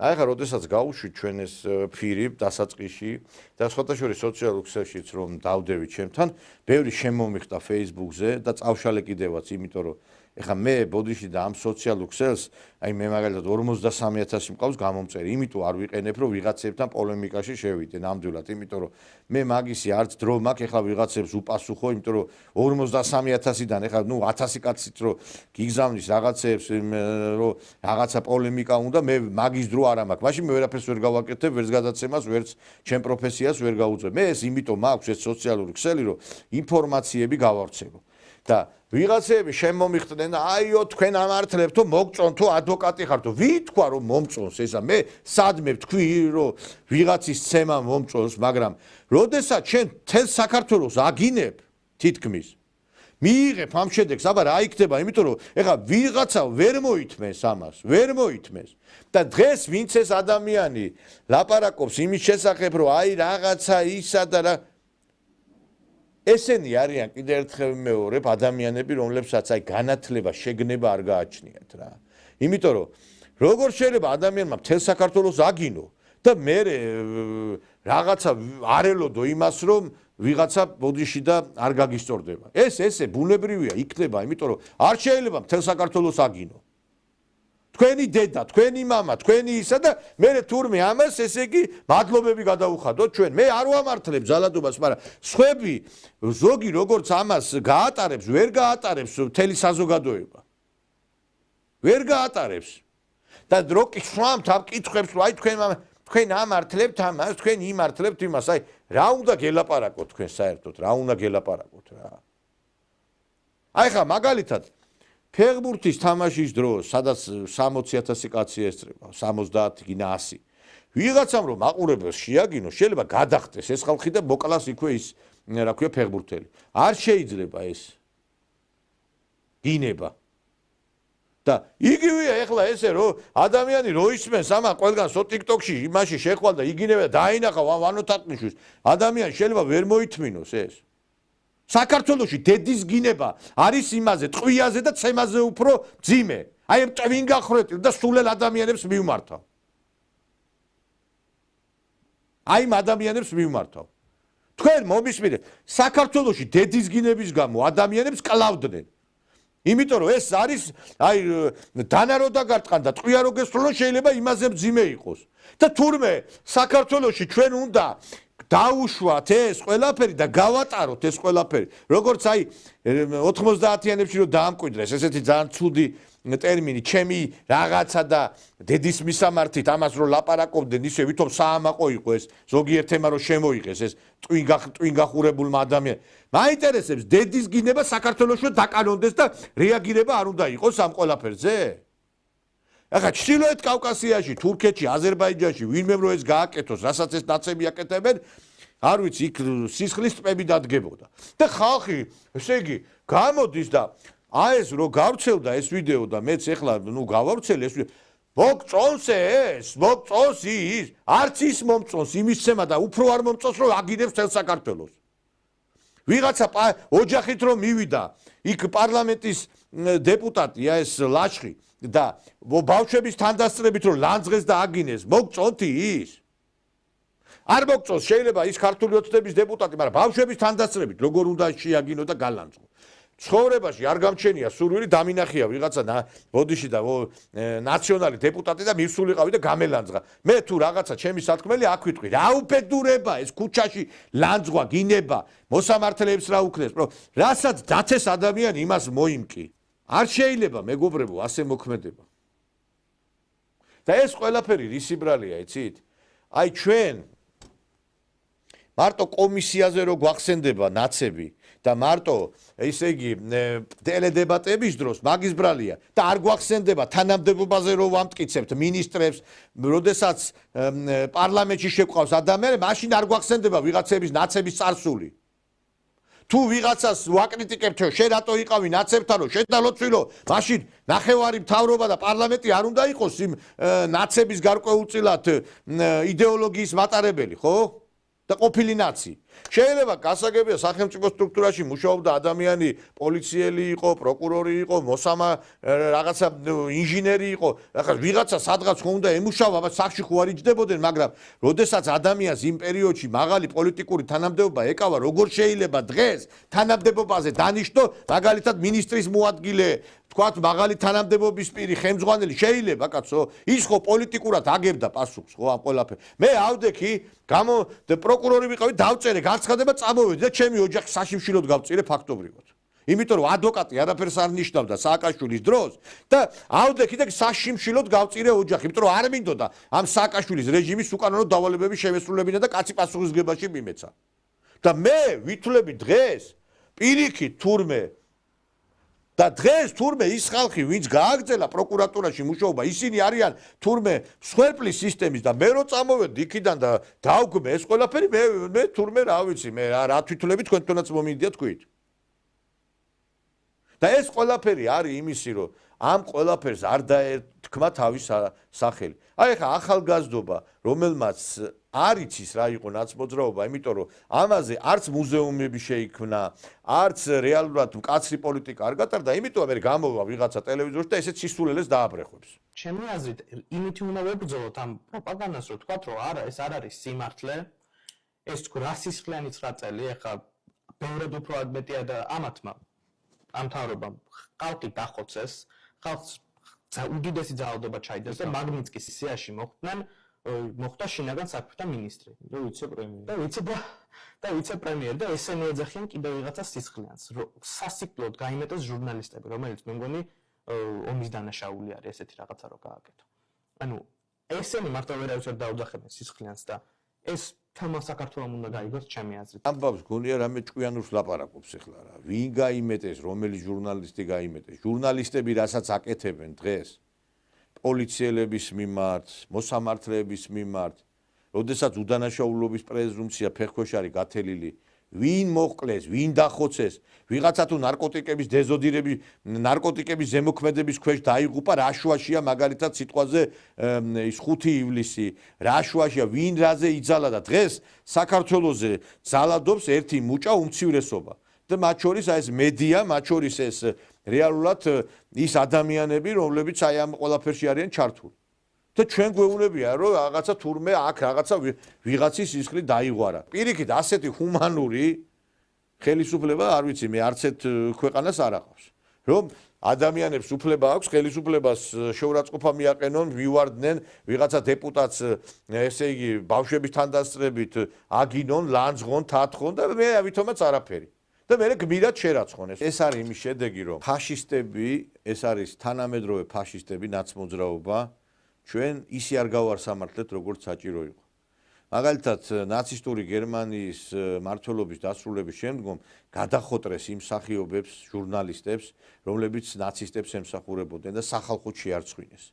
აი ხა როდესაც გავუშვით ჩვენ ეს ფირი დასაწყისში და სხვადასხვა სოციალურ ქსელშიც რომ დავდევით ჩემთან, ბევრი შემომიხდა Facebook-ზე და წავშალე კიდევაც, იმიტომ რომ ეხა მე ბოდიში და ამ სოციალურ ქსელს, აი მე მაგალითად 43000 მყავს გამომწერი, იმიტომ არ ვიყენებ, რომ ვიღაცებთან პოლემიკაში შევიდე ნამდვილად, იმიტომ რომ მე მაგისი არც დრო მაქვს, ეხლა ვიღაცებს უპასუხო, იმიტომ რომ 43000-დან ეხლა 1000 კაცით რომ გიგზავნის რაღაცებს, რომ რაღაცა პოლემიკა უნდა, მე მაგის დრო არ მაქვს. მაშინ მე ვერაფერს ვერ გავაკეთებ, ვერც გადაცემას, ვერც ჩემ პროფესიას ვერ გავუწევ. მე ეს იმიტომ მაქვს ეს სოციალური ქსელი, რომ ინფორმაციები გავავრცელო. და ვიღაცები შემომიხდნენ და აიო თქვენ ამართლებთო მოგწონთო ადვოკატი ხართო ვითქვა რომ მომწონს ესა მე სადმე ვთქვი რომ ვიღაცის ცემა მომწონს მაგრამ როდესაც შენ თელ საქართველოს აგინებ თითქმის მიიღებ ამ შედეგს აბა რა იქნება იმიტომ რომ ეხა ვიღაცა ვერ მოითმეს ამას ვერ მოითმეს და დღეს ვინც ეს ადამიანი ლაპარაკობს იმის შესახებ რომ აი რაღაცა ისა და რა ესენი არიან კიდევ ერთხელ მეორებ ადამიანები, რომლებსაც აი განათლება, შეგნება არ გააჩნიათ რა. იმიტომ რომ როგორ შეიძლება ადამიანმა მთელ საქართველოს აგინო და მე რაღაცა არ ელოდო იმას, რომ ვიღაცა ბოდიში და არ გაგისწორდება. ესე ბუნებრივია, იქნება, იმიტომ რომ არ შეიძლება მთელ საქართველოს აგინო. თქვენი დედა, თქვენი მამა, თქვენი ისა და მე თურმე ამას ესე იგი მადლობები გადაუხადოთ ჩვენ. მე არ ვამართლებ ზალადობას, მაგრამ სხვები ზოგი როგორც ამას გაატარებს, ვერ გაატარებს მთელი საზოგადოება. ვერ გაატარებს. და როკი შვამთ ამ კითხვებს, რომ აი თქვენ ამართლებთ ამას, თქვენ იმართლებთ იმას, აი რა უნდა გელაპარაკოთ თქვენ საერთოდ, რა უნდა გელაპარაკოთ რა. აი ხა მაგალითად ფეხბურთის თამაშის დროს, სადაც 60000 კაცი ესწრება, 70 კი 100. ვიღაცამ რომ მაყურებელს შეაგინო, შეიძლება გადახდეს ეს ხალხი და მოკლას იქვე ის, რა ქვია, ფეხბურთელი. არ შეიძლება ეს. გინება. და იგივეა ეხლა ესე რომ ადამიანი რო ისმენს ამან ყველგან TikTok-ში იმაში შეხვალ და იგინება და დაინახა ვანო თარხნიშვილს. ადამიანი შეიძლება ვერ მოითმინოს ეს. საქართველოში დედის გინება არის იმაზე, ტყვიაზე და ცემაზე უფრო ძიმე. აი ამ ტვინგახრეტილ და სულელ ადამიანებს მივმართავ. აი ამ ადამიანებს მივმართავ. თქვენ მომისმინეთ, საქართველოში დედის გინების გამო ადამიანებს კლავდნენ. იმიტომ რომ ეს არის აი დანარო დაგარტყან და ტყვია რო გესროლო შეიძლება იმაზე ძიმე იყოს. და თურმე საქართველოში ჩვენ უნდა დაუშვათ ეს ყველაფერი და გავატაროთ ეს ყველაფერი. როგორც აი 90-იანებში რომ დაამკვიდრეს ესეთი ძალიან ცუდი ტერმინი ჩემი რაღაცა და დედის მისამართით ამას რომ ლაპარაკობდნენ ისე ვითომ საამაყო იყო ეს ზოგიერთ თემა რომ შემოიღეს ეს ტვინგახურებულმა ადამიანმა. მაინტერესებს დედის გინება საქართველოში დაკანონდეს და რეაგირება არ უნდა იყოს ამ ყველაფერზე? ახლა ჩრდილოეთ კავკასიაში, თურქეთში, აზერბაიჯანში ვინმე რო ეს გააკეთოს, რასაც ეს ნაცები აკეთებენ, არ ვიცი, იქ სისხლის ტბები დადგებოდა. და ხალხი, ესე იგი, გამოდის და აი ეს რო გავრცელდა ეს ვიდეო და მეც ეხლა გავავრცელე ეს მოგწონს ეს, მოგწონს ის, არც ის მომწონს იმის ცემა და უფრო არ მომწონს რომ აგინებს თელ საქართველოს. ვიღაცა ოჯახით რომ მივიდა, იქ პარლამენტის დეპუტატია ეს ლაშხი და ბავშვების თანდასწრებით რომ ლანძღეს და აგინეს, მოგწონთ ის? არ მოგწონს შეიძლება ის ქართული ოცნების დეპუტატი, მაგრამ ბავშვების თანდასწრებით როგორ უნდა შეაგინო და გალანძღო. ცხოვრებაში არ გამჩენია სურვილი დამინახია ვიღაცა ბოდიში და ნაციონალი დეპუტატი და მივსულიყავი და გამელანძღა. მე თუ რაღაცა ჩემი სათქმელი აქ ვიტყვი, რა უბედურება ეს ქუჩაში ლანძღვა, გინება, მოსამართლეებს რა უქნეს, რასაც დათეს ადამიანი იმას მოიმკი. არ შეიძლება მეგობრებო ასე მოქმედება. და ეს ყველაფერი რისი ბრალია, იცით? აი ჩვენ მარტო კომისიაზე რო გვახსენდება ნაცები და მარტო ესე იგი ტელედებატების დროს მაგის ბრალია და არ გვახსენდება თანამდებობაზე რო ვამტკიცებთ მინისტრებს, როდესაც პარლამენტში შეყვავს ადამიანი, მაშინ არ გვახსენდება ვიღაცების ნაცების წარსული. თუ ვიღაცას ვაკრიტიკებთ, შენ რატო იყავი ნაცებთან, რომ შედალოცვილო, მაშინ ნახევარი მთავრობა და პარლამენტი არ უნდა იყოს იმ ნაცების გარკვეულწილად იდეოლოგიის მატარებელი, ხო? და ყოფილი ნაცი. შეიძლება გასაგებია სახელმწიფო სტრუქტურაში მუშაობდა ადამიანი, პოლიციელი იყო, პროკურორი იყო, რაღაცა ინჟინერი იყო, ახლა ვიღაცა სადღაც უნდა ემუშავა, აბა სახში ხო არ იჯდებოდნენ, მაგრამ როდესაც ადამიანს იმ პერიოდში მაღალი პოლიტიკური თანამდებობა ეკავა, როგორ შეიძლება დღეს თანამდებობაზე დანიშნო, მაგალითად მინისტრის მოადგილე, თქვათ მაღალი თანამდებობის პირი, ხელმძღვანელი შეიძლება კაცო, ის ხო პოლიტიკურად აგებდა პასუხს, ხო ამ ყველაფერს. მე ავდექი, პროკურორი ვიყავი, დავწერე განცხადება წამოვედი და ჩემი ოჯახი საშიმშილოდ გავწირე ფაქტობრივად. იმიტომ რომ ადვოკატი არაფერს არ ნიშნავდა სააკაშვილის დროს და ავდექი და საშიმშილოდ გავწირე ოჯახი, იმიტომ რომ არ მინდოდა ამ სააკაშვილის რეჟიმის უკანონო დავალებები შევესრულებინა და კაცი პასუხისმგებაში მიმეცა. და მე ვითვლები დღეს პირიქით თურმე და დღეს თურმე ის ხალხი, ვინც გააგრძელა პროკურატურაში მუშაობა, ისინი არიან თურმე მსხვერპლის სისტემის და მე რო წამოვედი იქიდან და დავგვე ეს ყველაფერი, მე თურმე რა ვიცი, მე რა თვითვლები თქვენ თვითონაც მომინდია თქვით. და ეს ყველაფერი არის იმისი, რომ ამ ყველაფერს არ დაეთქმა თავის სახელი. აი ხა ახალგაზრდობა, რომელმაც არ იცის რა იყო ნაცმოძრაობა, იმიტომ რომ ამაზე არც მუზეუმები შეიქმნა, არც რეალურად მკაცრი პოლიტიკა არ გატარდა, იმიტომ მე გამოვა ვიღაცა ტელევიზორში და ესეც სისულელეს დააბრეხვებს. ჩემი აზრით, იმით უნდა ვებრძოლოთ ამ პროპაგანდას, რომ თქვათ, რომ არა, ეს არ არის სიმართლე, ეს თქვა რასისხლიანი 9 წელი, ეხა ბევრად უფრო ადმეტია და ამათმა ამ თავრობამ ხალხი დახოცეს, ხალხს უდიდესი ძალადობა ჩაიდეს და მაგნიტსკის სიაში მოხდა შინაგან საქმეთა მინისტრი და ვიცე-პრემიერი და ესენი ეძახიან კიდევ ვიღაცა სისხლიანს, რომ სასიკვდილოდ გაიმეტეს ჟურნალისტები, რომელიც მე მგონი ომის დანაშაული არის ესეთი რაღაცა რო გააკეთო. ანუ ესენი მარტო ვერავისერ დაუძახებენ სისხლიანს და ეს თემა საქართველოს უნდა გაიგოს ჩემი აზრით. ამბავს გონია რამე ჭკვიანურს ლაპარაკობს ახლა რა. ვინ გაიმეტეს, რომელი ჟურნალისტი გაიმეტეს? ჟურნალისტები რასაც აკეთებენ დღეს პოლიციელების მიმართ, მოსამართლეების მიმართ, როდესაც უდანაშაულობის პრეზუმპცია ფეხქვეშ არის გათელილი, ვინ მოყლეს, ვინ დახოცეს, ვიღაცა თუ ნარკოტიკების დეზოდირების, ნარკოტიკების ზემოქმედების ქვეშ დაიღუპა, რა შუაშია მაგალითად სიტყვაზე ის 5 ივლისი, რა შუაშია, ვინ რაზე იძალა და დღეს საქართველოზე ძალადობს ერთი მუჭა უმცირესობა. და მათ შორის ეს მედია, მათ შორის ეს რეალურად ის ადამიანები, რომლებიც აი ამ ყველაფერში არიან ჩართული. და ჩვენ გვეუბნებია, რომ რაღაცა თურმე აქ რაღაცა ვიღაცის სისხლი დაიღვარა. პირიქით ასეთი ჰუმანური ხელისუფლება, არ ვიცი, მე არცეთ ქვეყანას არ აყავს. რომ ადამიანებს უფლება აქვს ხელისუფლებას შეურაცხყოფა მიაყენონ, ვივარდნენ ვიღაცა დეპუტატს, ესე იგი, ბავშვების თანდასწრებით აგინონ, ლანძღონ, თათხონ და მე ავითომაც არაფერი. და მე გმირად შერაცხონ ეს. ეს არის იმის შედეგი, რომ ფაშისტები, ეს არის თანამედროვე ფაშისტები, ნაცმოძრაობა ჩვენ ისე არ გავარსამართლეთ, როგორც საჭირო იყო. მაგალითად, ნაცისტური გერმანიის მმართველობის დასრულების შემდგომ გადახოტრეს იმ მსახიობებს, ჟურნალისტებს, რომლებიც ნაცისტებს ემსახურებოდნენ და სახალხოდ შეარცხვინეს.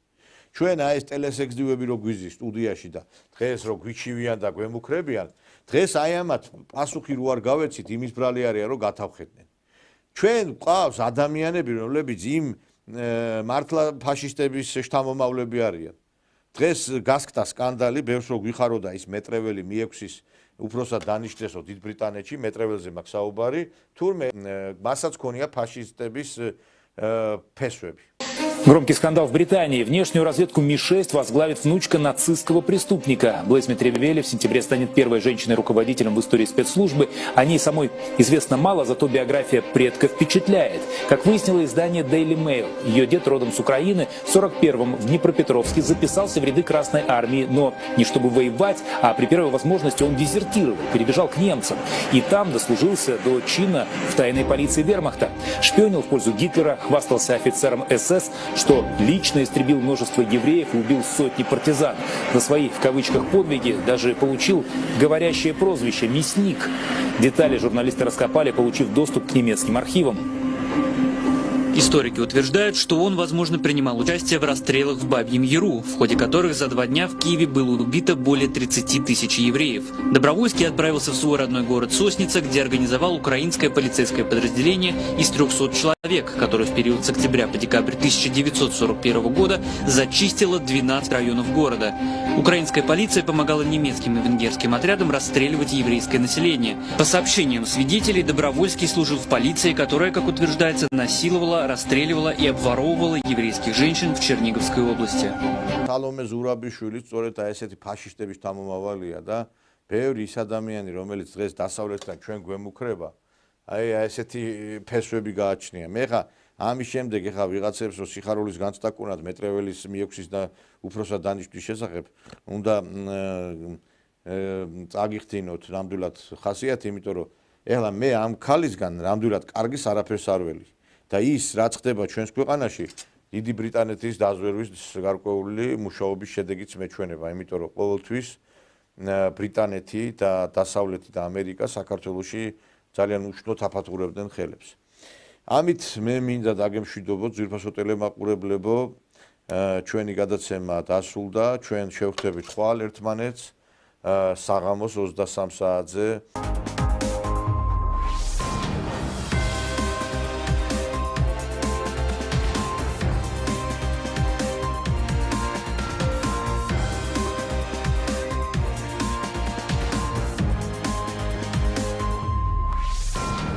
ჩვენ აი ეს ტელესეგზივები რო გვიზის სტუდიაში და დღეს რო გვიჩივიან და გვემუქრებიან, დღეს აი ამათ პასუხი რო არ გავეცით, იმის ბრალი არიან რომ გათავხედნენ. ჩვენ ყავს ადამიანები, რომლებიც იმ მართლა ფაშისტების შთამომავლები არიან. დღეს გასკდა სკანდალი, ბევრს რო გვიხაროდა ის მეტრეველი მიექვსის უფროსად დანიშნესო დიდ ბრიტანეთში, მეტრეველზე მაქვს საუბარი, თურმე მასაც ქონია ფაშისტების ფესვები. Громкий скандал в Британии. Внешнюю разведку Ми-6 возглавит внучка нацистского преступника. Блейз Метревели в сентябре станет первой женщиной-руководителем в истории спецслужбы. О ней самой известно мало, зато биография предка впечатляет. Как выяснило издание Daily Mail, ее дед родом с Украины в 1941-м в Днепропетровске записался в ряды Красной Армии, но не чтобы воевать, а при первой возможности он дезертировал, перебежал к немцам. И там дослужился до чина в тайной полиции вермахта. Шпионил в пользу Гитлера, хвастался офицером СС, что лично истребил множество евреев и убил сотни партизан. За свои, в кавычках, подвиги даже получил говорящее прозвище «Мясник». Детали журналисты раскопали, получив доступ к немецким архивам. Историки утверждают, что он, возможно, принимал участие в расстрелах в Бабьем Яру, в ходе которых за 2 дня в Киеве было убито более 30 тысяч евреев. Добровольский отправился в свой родной город Сосница, где организовал украинское полицейское подразделение из 300 человек, которое в период с октября по декабрь 1941 года зачистило 12 районов города. Украинская полиция помогала немецким и венгерским отрядам расстреливать еврейское население. По сообщениям свидетелей, Добровольский служил в полиции, которая, как утверждается, насиловала, расстреливала и обворовывала еврейских женщин в Черниговской области. Salome Zurabiშვილი სწორედ ესეთი ფაშისტების თავმომავალია და ბევრი ის ადამიანი, რომელიც დღეს დასავლეთთან ჩვენ გვემუქრება, აი ესეთი ფესვები გააჩნია. მე ხა ამის შემდეგ ხა ვიღაცებს რო სიხარულის განცდაკუნად მეტრეველის მიექვსის და უფროსად დანიშნვის შესახებ უნდა წაგიხდინოთ ნამდვილად ხასიათი, იმიტომ რომ ეხლა მე ამ ქალისგან ნამდვილად კარგის არაფერს არ ველი. და ის რაც ხდება ჩვენს ქვეყანაში დიდი ბრიტანეთის დაზვერვის გარკვეული მუშაობის შედეგიც მეჩვენება, იმიტომ რომ ყოველთვის ბრიტანეთი და დასავლეთი და ამერიკა საქართველოში ძალიან უშნო თაფათურებდნენ ხელებს. ამით მე მინდა დაგემშვიდობო ძვირფასო ტელემაყურებლებო, ჩვენი გადაცემა დასრულდა, ჩვენ შევხვდებით ხვალ ერთმანეთს საღამოს 23 საათზე.